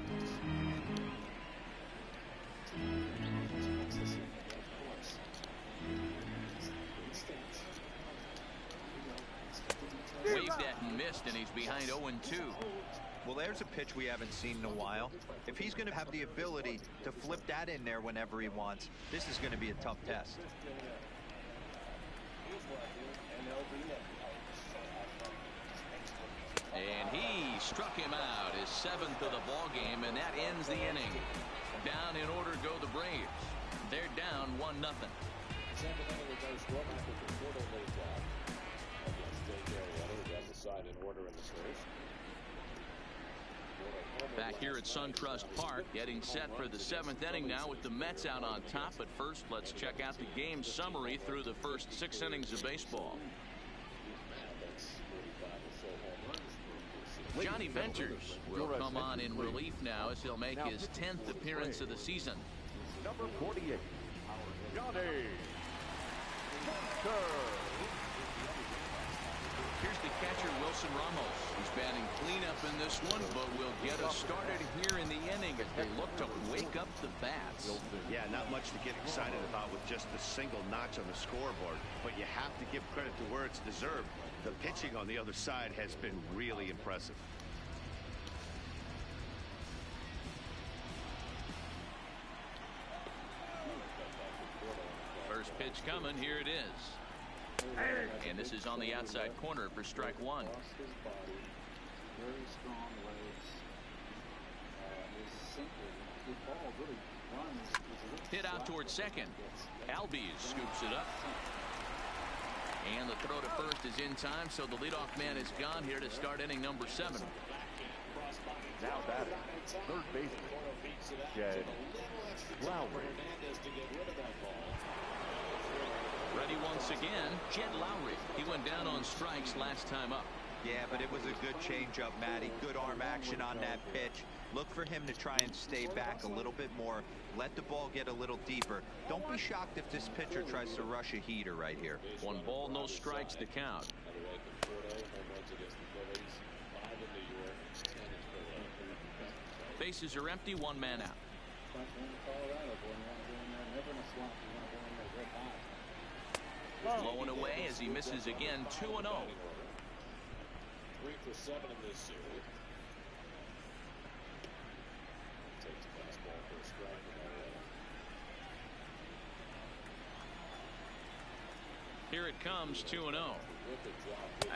Waved at and missed, and he's behind 0-2. Well, there's a pitch we haven't seen in a while. If he's going to have the ability to flip that in there whenever he wants, this is going to be a tough test. And he struck him out, his 7th of the ball game, and that ends the inning. Down in order go the Braves. They're down 1-0. Back here at SunTrust Park, getting set for the 7th inning now with the Mets out on top. But first, let's check out the game summary through the first 6 innings of baseball. Johnny Venters will come on in relief now as he'll make his 10th appearance of the season. Number 48, Johnny Venters. Here's the catcher, Wilson Ramos. He's batting cleanup in this one, but will get us started here in the inning as they look to wake up the bats. Yeah, not much to get excited about with just a single notch on the scoreboard, but you have to give credit to where it's deserved. The pitching on the other side has been really impressive. First pitch coming. Here it is. And this is on the outside corner for strike one. Very strong legs. His ball really runs. Hit out towards second. Albies scoops it up. And the throw to first is in time, so the leadoff man is gone here to start inning number 7. Now batting, third baseman, Jed Lowry. Ready once again, Jed Lowry. He went down on strikes last time up. Yeah, but it was a good changeup, Matty. Good arm action on that pitch. Look for him to try and stay back a little bit more. Let the ball get a little deeper. Don't be shocked if this pitcher tries to rush a heater right here. 1 ball, no strikes to count. Bases are empty, 1 man out. Blowing away as he misses again, 2-0. 3 for 7 in this series. Takes the fastball for a strike. Here it comes, 2-0.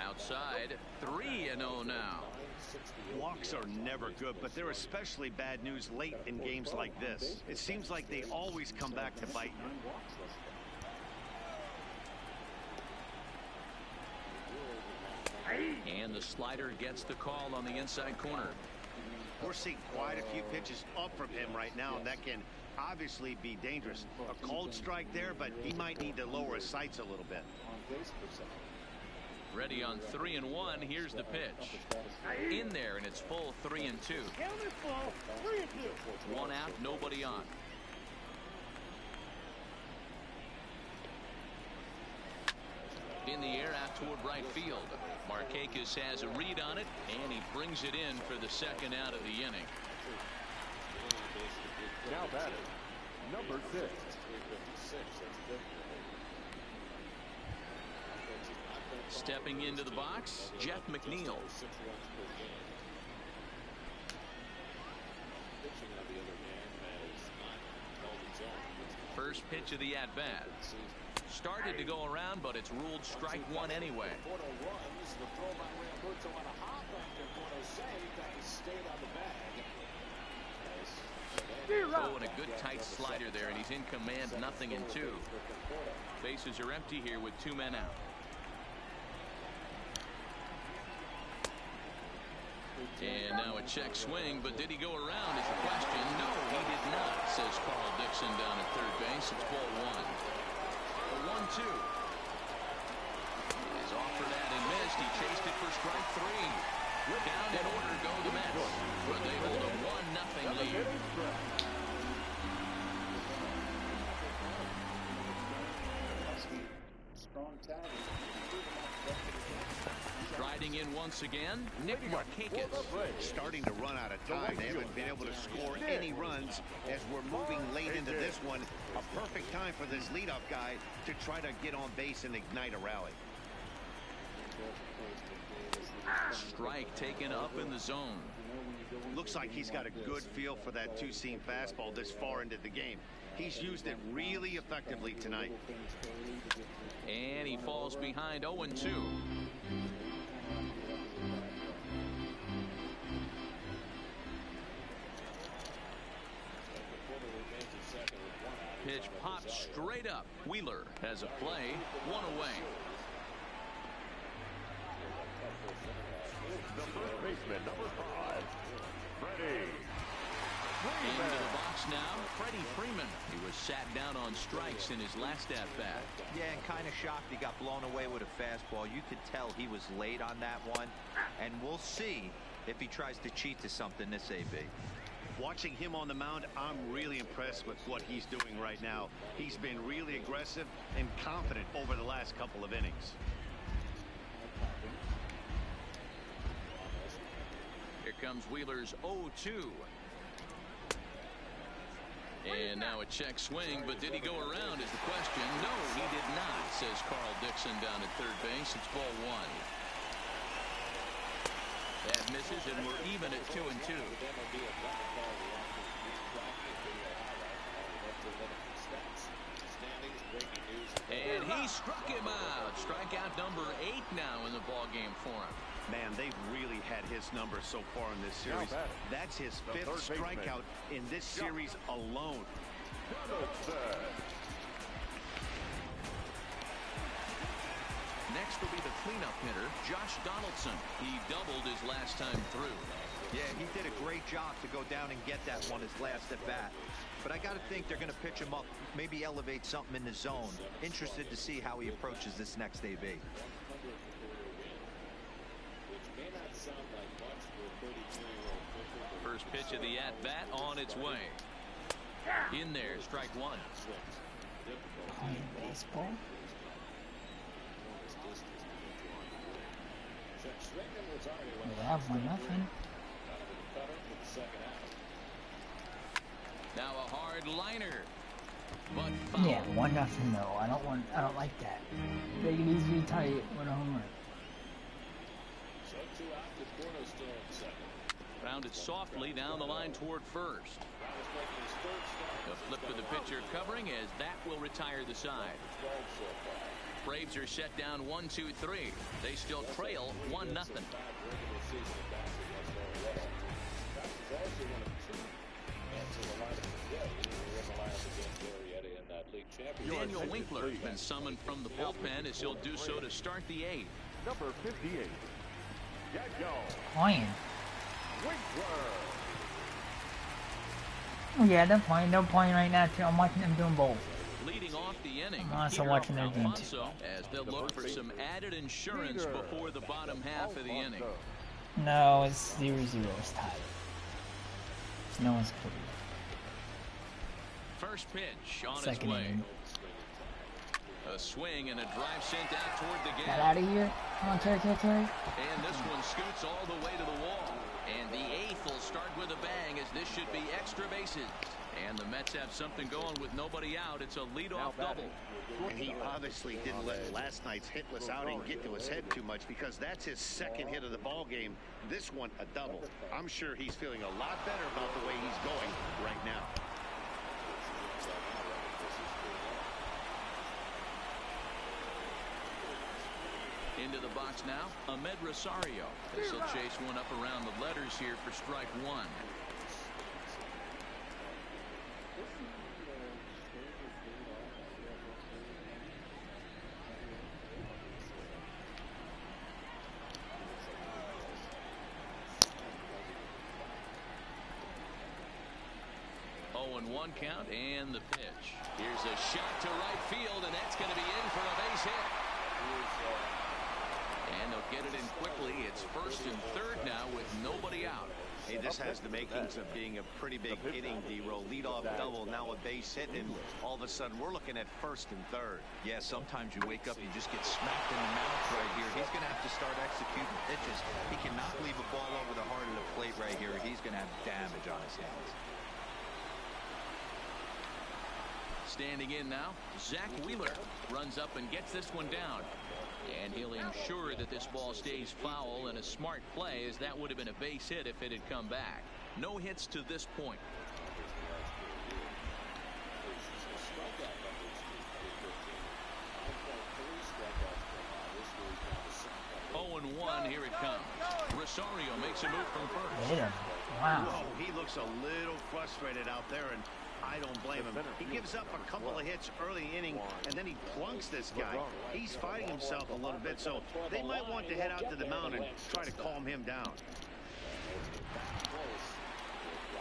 Outside, 3-0 now. Walks are never good, but they're especially bad news late in games like this. It seems like they always come back to bite you. And the slider gets the call on the inside corner. We're seeing quite a few pitches up from him right now, and that can obviously be dangerous. A cold strike there, but he might need to lower his sights a little bit. Ready on 3-1. Here's the pitch. In there, and it's full 3-2. 1 out, nobody on. In the air out toward right field. Markakis has a read on it, and he brings it in for the 2nd out of the inning. Now batting, number 6. Stepping into the box, Jeff McNeil. First pitch of the at-bat. Started to go around, but it's ruled strike 1 anyway. Oh, and a good tight slider there, and he's in command, 0-2. Bases are empty here with 2 men out. And now a check swing, but did he go around is the question. No, he did not, says Carl Dixon down at third base. It's ball 1. The 1-2 is offered at and missed. He chased it for strike 3. Down in order to go the Mets, but they hold a 1-0 lead. Striding in once again, Nick Markakis. Starting to run out of time. They haven't been able to score any runs as we're moving late into this one. A perfect time for this leadoff guy to try to get on base and ignite a rally. Strike taken up in the zone. Looks like he's got a good feel for that 2-seam fastball this far into the game. He's used it really effectively tonight. And he falls behind 0-2. Pitch popped straight up. Wheeler has a play, 1 away. The first baseman, number 5, Freddie. Into the box now, Freddie Freeman. He was sat down on strikes in his last at-bat. Yeah, and kind of shocked he got blown away with a fastball. You could tell he was late on that one, and we'll see if he tries to cheat to something this AB. Watching him on the mound, I'm really impressed with what he's doing right now. He's been really aggressive and confident over the last couple of innings. comes Wheeler's 0-2. And now a check swing, but did he go around is the question. No, he did not, says Carl Dixon down at third base. It's ball 1. That misses, and we're even at 2-2. And he struck him out. Strikeout number 8 now in the ball game for him. Man, they've really had his number so far in this series. That's his 5th strikeout in this series alone. Next will be the cleanup hitter, Josh Donaldson. He doubled his last time through. Yeah, he did a great job to go down and get that one his last at bat. But I got to think they're going to pitch him up, maybe elevate something in the zone. Interested to see how he approaches this next AB. First pitch of the at-bat on its way. In there, strike 1. Playing baseball. Yeah, 1-0. Now a hard liner. But foul. Yeah, 1-0 though. I don't like that. They can easily tie it with a home run. Grounded softly down the line toward first. A flip with the pitcher covering as that will retire the side. Braves are set down 1-2-3. They still trail 1-0. Daniel Winkler has been summoned from the bullpen as he'll do so to start the 8th. Number 58. Playing. Yeah, they're playing. They're playing right now too. I'm watching them doing both. Leading off the inning, I'm also watching their game too. As they'll look for some added insurance before the bottom half of the inning. No, it's 0-0. It's tied. No one's clear. First pitch on Second its way. inning. A swing and a drive sent out toward the gate. Get out of here. Come on, Terry. And this one scoots all the way to the wall. And the 8th will start with a bang as this should be extra bases. And the Mets have something going with nobody out. It's a leadoff double. And he obviously didn't let last night's hitless outing get to his head too much, because that's his 2nd hit of the ball game. This one a double. I'm sure he's feeling a lot better about the way he's going right now. Into the box now, Ahmed Rosario. This will chase one up around the letters here for strike 1. And 1 count and the pitch. Here's a shot to right field, and that's going to be in for a base hit. And they'll get it in quickly. It's 1st and 3rd now with nobody out. Hey, this has the makings of being a pretty big inning, D-roll. Leadoff double, now a base hit, and all of a sudden we're looking at 1st and 3rd. Yeah, sometimes you wake up, you just get smacked in the mouth right here. He's going to have to start executing pitches. He cannot leave a ball over the heart of the plate right here. He's going to have damage on his hands. Standing in now, Zach Wheeler runs up and gets this one down. And he'll ensure that this ball stays foul, and a smart play, as that would have been a base hit if it had come back. No hits to this point. 0-1, here it comes. Rosario makes a move from first. Wow. Whoa, he looks a little frustrated out there, and I don't blame him. He gives up a couple of hits early inning, and then he plunks this guy. He's fighting himself a little bit, so they might want to head out to the mound and try to calm him down.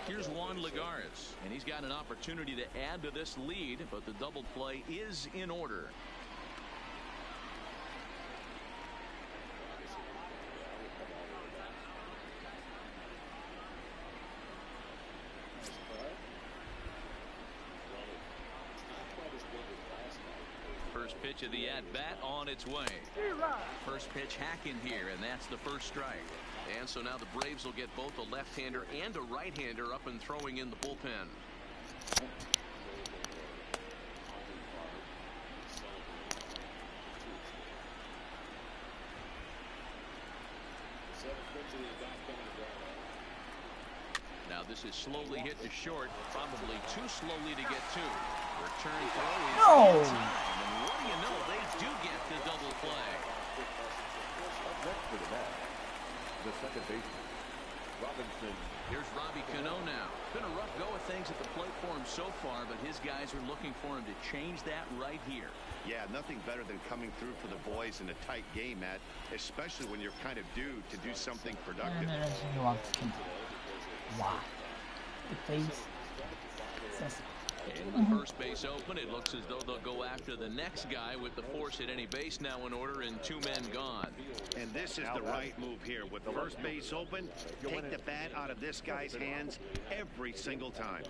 Here's Juan Lagares, and he's got an opportunity to add to this lead, but the double play is in order. First pitch of the at-bat on its way. First pitch hacking here, and that's the first strike. And so now the Braves will get both a left-hander and a right-hander up and throwing in the bullpen. Now this is slowly hit to short, probably too slowly to get to. Return throw is in time, and what do you know, they do get the double play. Up next for the match, the second baseman, Robinson. Here's Robbie Cano now. Been a rough go of things at the plate for him so far, but his guys are looking for him to change that right here. Yeah, nothing better than coming through for the boys in a tight game, Matt, especially when you're kind of due to do something productive. Wow. The face. And with first base open, it looks as though they'll go after the next guy with the force at any base now in order and 2 men gone. And this is the right move here. With first base open, take the bat out of this guy's hands every single time.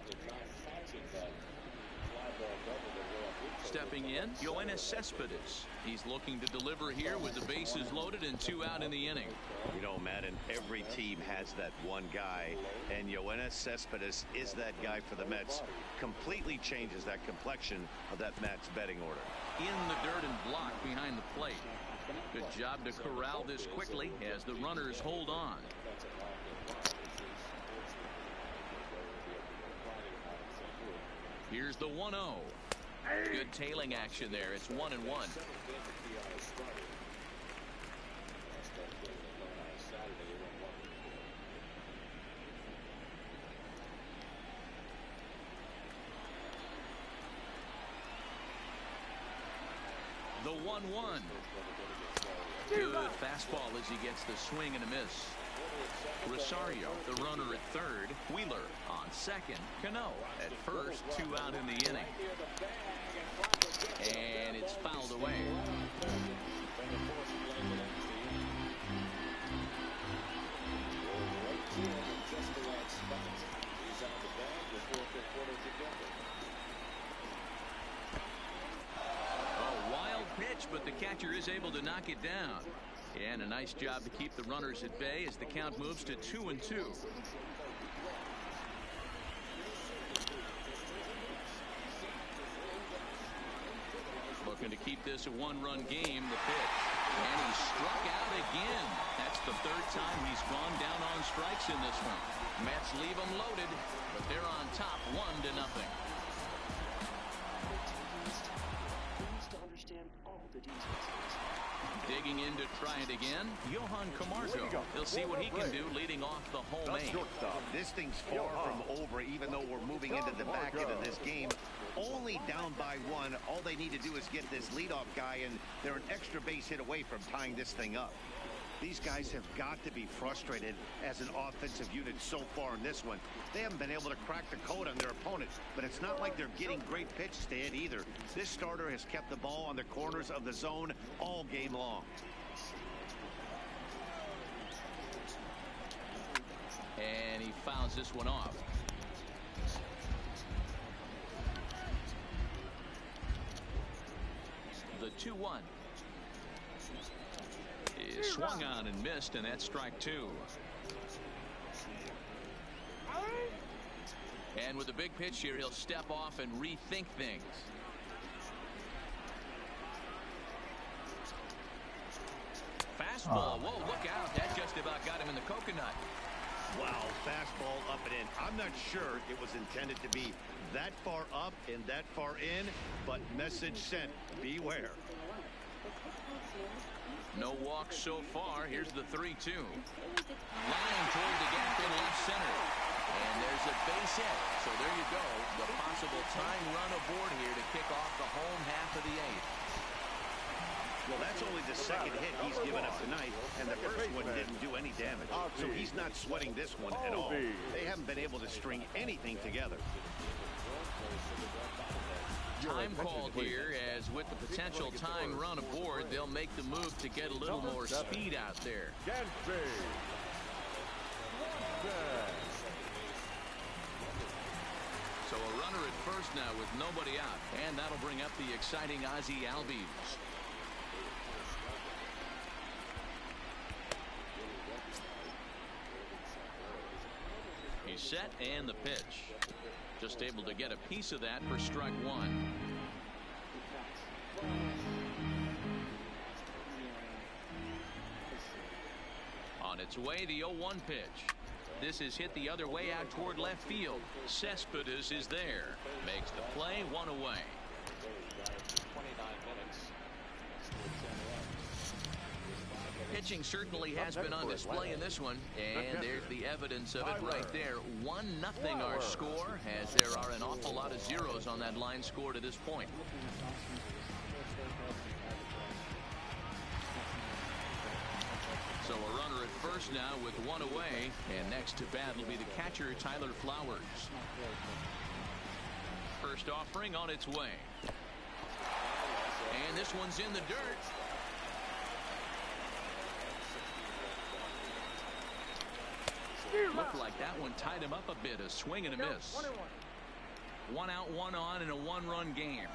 Stepping in, Yoenis Cespedes. He's looking to deliver here with the bases loaded and 2 out in the inning. You know, Matt, and every team has that one guy, and Yoenis Cespedes is that guy for the Mets. Completely changes that complexion of that Mets betting order. In the dirt and blocked behind the plate. Good job to corral this quickly as the runners hold on. Here's the 1-0. Good tailing action there. It's 1-1. The 1-1. Good fastball as he gets the swing and a miss. Rosario, the runner at third. Wheeler on second. Cano at first. 2 out in the inning. And it's fouled away. A wild pitch, but the catcher is able to knock it down. And a nice job to keep the runners at bay as the count moves to 2-2. Looking to keep this a 1-run game. The pitch. And he struck out again. That's the 3rd time he's gone down on strikes in this one. Mets leave them loaded, but they're on top 1-0. Digging in to try it again, Johan Camargo. He'll see what he can do leading off the home 8. This thing's far from over, even though we're moving into the back end of this game. Only down by 1. All they need to do is get this leadoff guy, and they're an extra base hit away from tying this thing up. These guys have got to be frustrated as an offensive unit so far in this one. They haven't been able to crack the code on their opponent, but it's not like they're getting great pitches to hit either. This starter has kept the ball on the corners of the zone all game long. And he fouls this one off. The 2-1 is swung on and missed, and that's strike 2. And with a big pitch here, he'll step off and rethink things. Fastball. Whoa, look out. That just about got him in the coconut. Wow, fastball up and in. I'm not sure it was intended to be that far up and that far in, but message sent. Beware. No walks so far. Here's the 3-2. Line toward the gap in left center. And there's a base hit. So there you go. The possible tying run aboard here to kick off the home half of the 8th. Well, that's only the second hit he's given up tonight, and the first one didn't do any damage. So he's not sweating this one at all. They haven't been able to string anything together. Time called here, as with the potential tying run aboard, they'll make the move to get a little more speed out there. So a runner at first now with nobody out, and that'll bring up the exciting Ozzie Albies. set and the pitch. Just able to get a piece of that for strike one. On its way, the 0-1 pitch. This is hit the other way out toward left field. Cespedes is there. Makes the play, one away. Pitching certainly has been on display in this one, and there's the evidence of it right there. 1-0 our score, as there are an awful lot of zeros on that line score to this point. So a runner at first now with one away, and next to bat will be the catcher Tyler Flowers. First offering on its way, and this one's in the dirt. Looked like that one tied him up a bit. A swing and a miss. 1 out, 1 on in a 1-run game.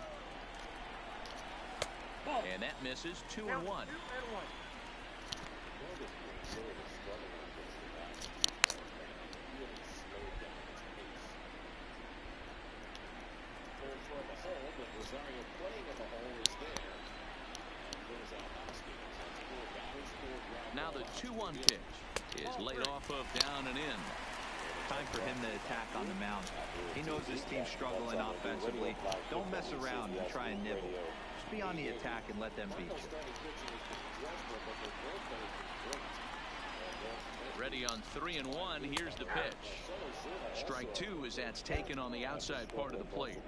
And that misses. 2-1. Now the 2-1 pitch is laid off of down and in. Time for him to attack on the mound. He knows his team's struggling offensively. Don't mess around and try and nibble. Just be on the attack and let them beat you. Ready on 3-1. Here's the pitch. Strike two as that's taken on the outside part of the plate.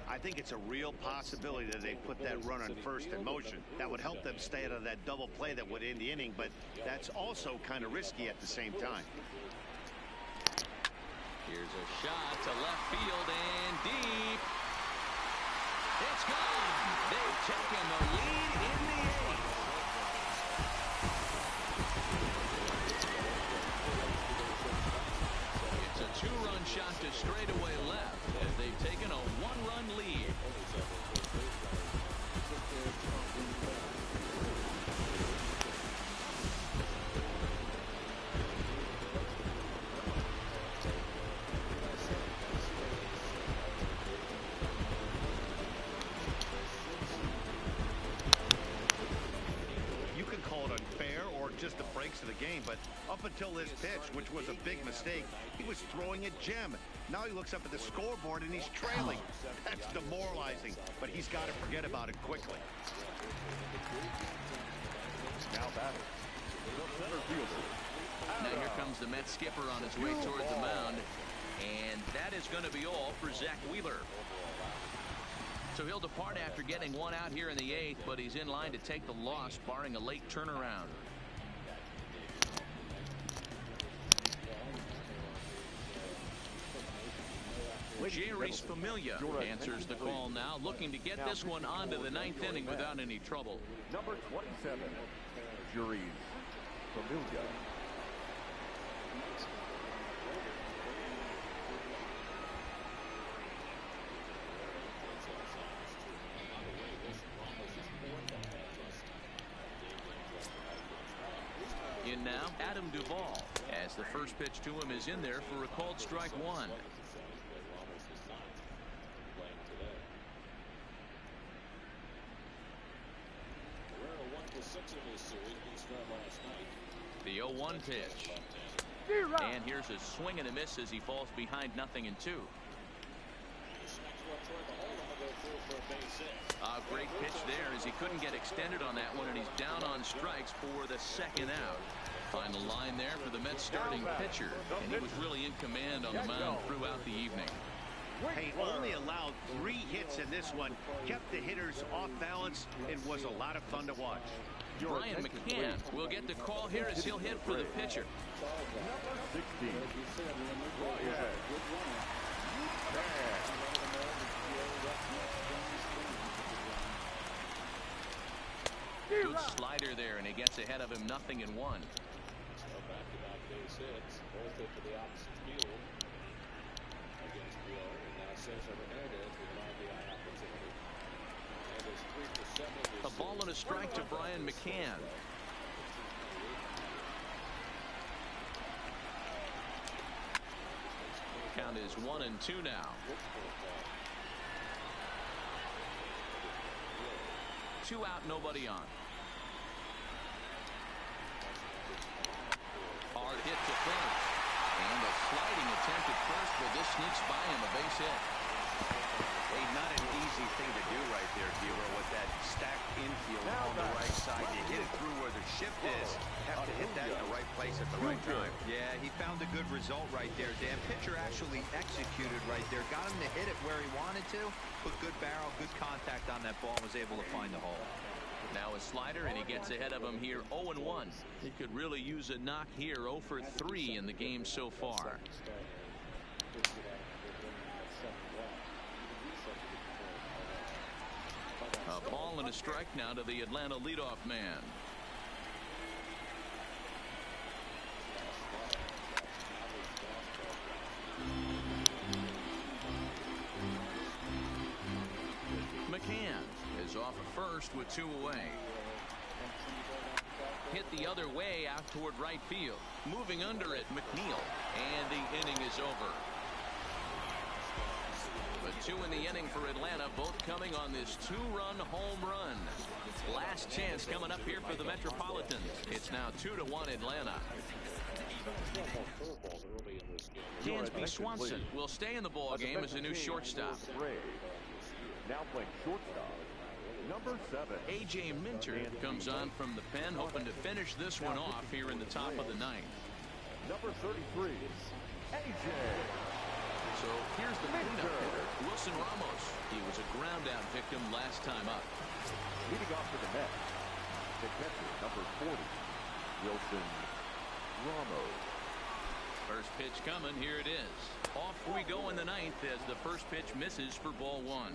I think it's a real possibility that they put that run on first in motion. That would help them stay out of that double play that would end the inning, but that's also kind of risky at the same time. Here's a shot to left field and deep. It's gone. They've taken the lead in the 8th. It's a 2-run shot to straightaway left as they've taken a 1-run lead. Just the breaks of the game, but up until this pitch, which was a big mistake, he was throwing a gem. Now he looks up at the scoreboard and he's trailing. That's demoralizing, but he's got to forget about it quickly. Now batting, the center fielder. Now here comes the Mets skipper on his way toward the mound, and that is going to be all for Zach Wheeler. So he'll depart after getting one out here in the 8th, but he's in line to take the loss, barring a late turnaround. Jerry's Familia answers the call now, looking to get this one onto the 9th inning without any trouble. Number 27, Jerry's Familia. In now, Adam Duvall, as the first pitch to him is in there for a called strike one. The 0-1 pitch. And here's a swing and a miss as he falls behind 0-2. A great pitch there as he couldn't get extended on that one, and he's down on strikes for the second out. Final line there for the Mets starting pitcher, and he was really in command on the mound throughout the evening. Hey, only allowed 3 hits in this one, kept the hitters off balance, and was a lot of fun to watch. Brian McCann will get the call here as he'll hit for the pitcher. Number 16, Good slider there, and he gets ahead of him 0-1. Back-to-back base hits, both hit to the opposite field against Wheeler, and now Cesar Hernandez with an RBI opportunity. And there's 3 for 7. A ball and a strike to Brian McCann. is 1-2 now. 2 out, nobody on. Hard hit to first. And a sliding attempt at first, but this sneaks by him, a base hit. Hey, not an easy thing to do right there, Hero, with that stacked infield on the right side. You hit it through where the shift is. Have to hit that in the right place at the right time. Yeah, he found a good result right there, Dan. Pitcher actually executed right there. Got him to hit it where he wanted to. Put good barrel, good contact on that ball. Was able to find the hole. Now a slider, and he gets ahead of him here 0-1. He could really use a knock here. 0 for 3 in the game so far. A ball and a strike now to the Atlanta leadoff man. McCann is off at first with 2 away. Hit the other way out toward right field. Moving under it, McNeil. And the inning is over. But 2 in the inning for Atlanta, both coming on this 2-run home run. Last chance coming up here for the Metropolitans. It's now 2-1 Atlanta. Dansby Swanson will stay in the ball game as a new shortstop. Now playing shortstop, number 7. A.J. Minter comes on from the pen, hoping to finish this one off here in the top of the 9th. Number 33, A.J. So here's the cleanup hitter, Wilson Ramos. He was a ground-out victim last time up. Leading off to the net, the catcher, number 40, Wilson Ramos. First pitch coming, here it is. Off we go in the 9th as the first pitch misses for ball 1.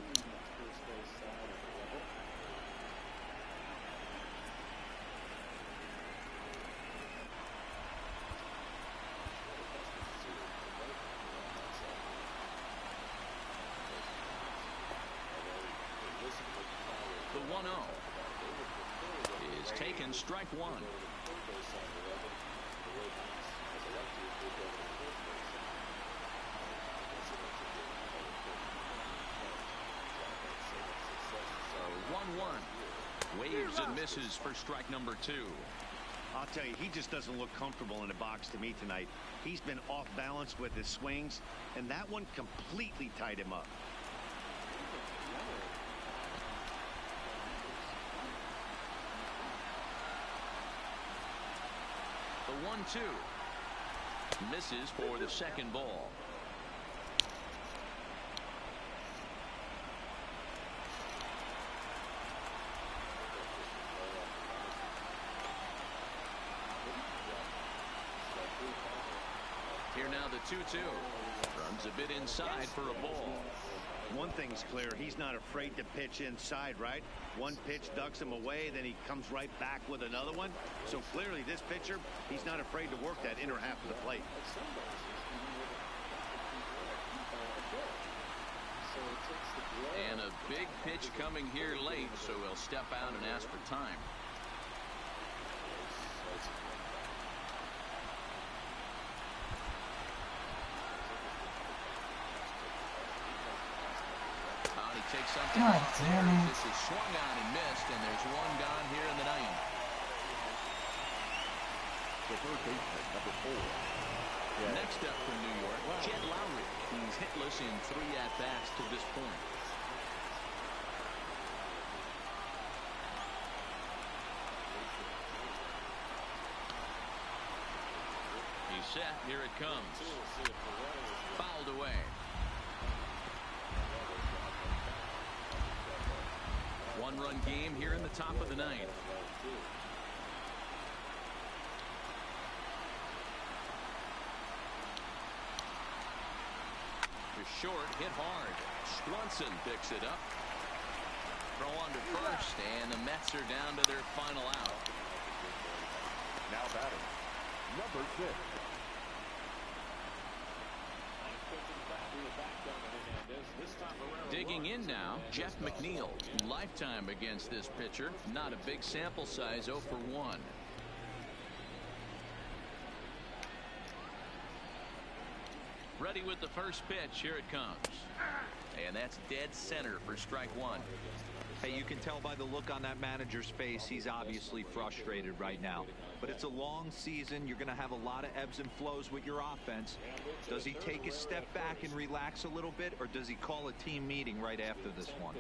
The 1-0 is taken, strike 1. Waves and misses for strike number 2. I'll tell you, he just doesn't look comfortable in the box to me tonight. He's been off balance with his swings, and that one completely tied him up. The 1-2 misses for the second ball. Here now the 2-2. Runs a bit inside for a ball. One thing's clear, he's not afraid to pitch inside, right? One pitch ducks him away, then he comes right back with another one. So clearly this pitcher, he's not afraid to work that inner half of the plate. And a big pitch coming here late, so he'll step out and ask for time. Takes something off there. This is swung on and missed, and there's one gone here in the 9th. The third baseman, number 4. Yeah. Next up from New York, Jed Lowry. He's hitless in 3 at-bats to this point. He's set. Here it comes. Fouled away. One-run game here in the top of the 9th. To short, hit hard. Swanson picks it up. Throw on to first, and the Mets are down to their final out. Now batting, number 6. Digging in now, Jeff McNeil. Lifetime against this pitcher. Not a big sample size, 0 for 1. Ready ready with the first pitch. Here it comes. And that's dead center for strike one. Hey, you can tell by the look on that manager's face, he's obviously frustrated right now. But it's a long season. You're going to have a lot of ebbs and flows with your offense. Does he take a step back and relax a little bit, or does he call a team meeting right after this one?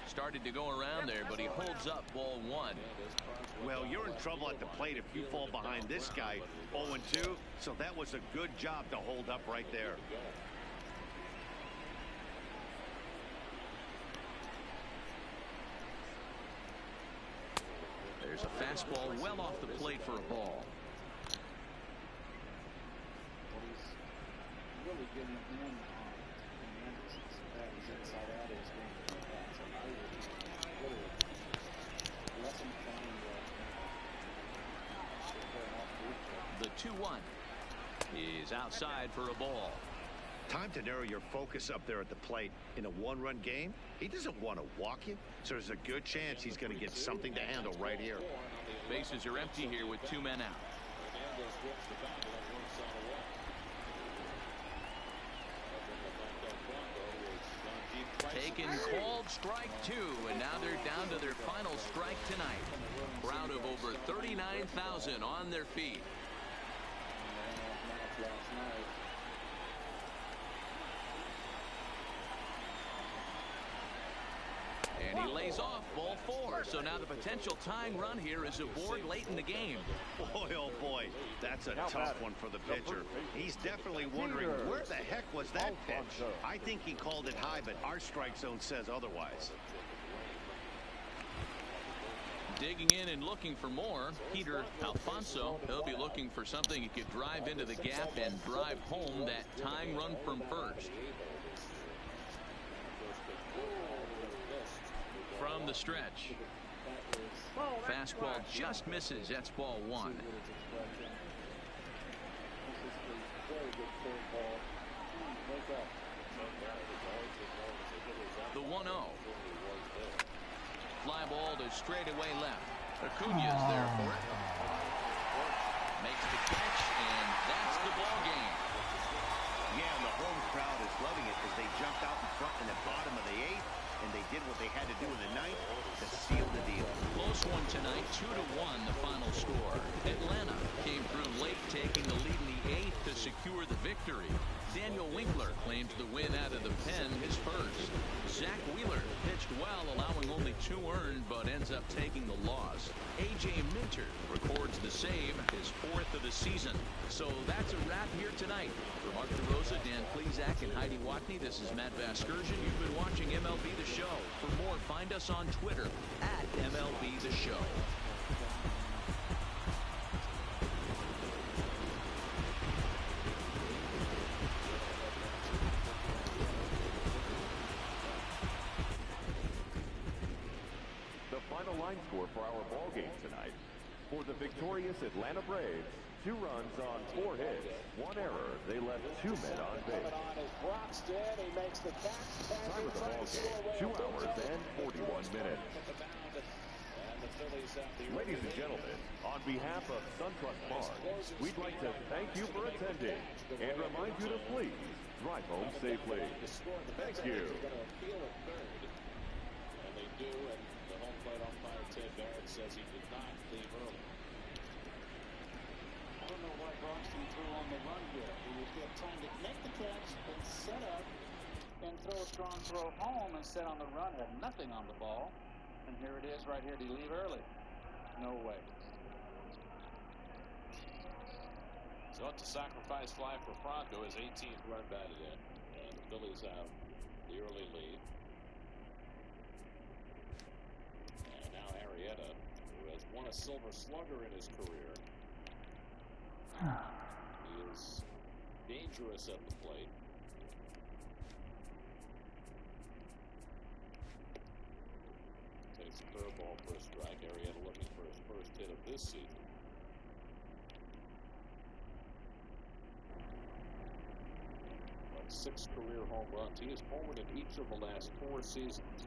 Started to go around there, but he holds up ball one. Well, you're in trouble at the plate if you fall behind this guy 0-2, so that was a good job to hold up right there. There's a fastball well off the plate for a ball. Really getting in on Anderson's bat. He's inside out his game. So now he's really lesson playing The 2-1 is outside for a ball. Time to narrow your focus up there at the plate. In a one-run game, he doesn't want to walk you, so there's a good chance he's going to get something to handle right here. Bases are empty here with 2 men out. Taken, called, strike 2, and now they're down to their final strike tonight. Crowd of over 39,000 on their feet. And he lays off ball 4. So now the potential tying run here is aboard late in the game. Boy, oh boy, that's a tough one for the pitcher. He's definitely wondering where the heck was that pitch. I think he called it high, but our strike zone says otherwise. Digging in and looking for more, Peter Alfonso. He'll be looking for something he could drive into the gap and drive home that tying run from first. From the stretch. Fastball just misses. That's ball 1. The 1-0. Fly ball to straightaway left. Acuña's there for it. Makes the catch, and that's the ball game. Yeah, and the home crowd is loving it as they jumped out in front in the bottom of the 8th, and they did what they had to do in the 9th to seal the deal. Close one tonight, 2-1 the final score. Atlanta came through late, taking the lead in the 8th to secure the victory. Daniel Winkler claims the win out of the pen, his first. Zach Wheeler pitched well, allowing only 2 earned, but ends up taking the loss. A.J. Minter records the save, his 4th of the season. So that's a wrap here tonight. For Mark DeRosa, Dan Plesac, and Heidi Watney, this is Matt Vasgersian. You've been watching MLB The Show. For more, find us on Twitter at MLB The Show. Line score for our ball game tonight. For the victorious Atlanta Braves, 2 runs on 4 hits, 1 error. They left 2 men on base. Time of the ball game, 2 hours and 41 minutes. Ladies and gentlemen, on behalf of SunTrust Farms, we'd like to thank you for attending and remind you to please drive home safely. Thank you. Umpire Ted Barrett says he did not leave early. I don't know why Broxton threw on the run here. He was get time to make the catch and set up and throw a strong throw home and set on the run. Had nothing on the ball. And here it is right here. Did he leave early? No way. So it's a sacrifice fly for Franco. His 18th run batted in. And the Phillies have the early lead. Who has won a Silver Slugger in his career. He is dangerous at the plate. Takes a curveball for a strike. Arrieta looking for his first hit of this season. On 6 career home runs. He has homered in each of the last 4 seasons.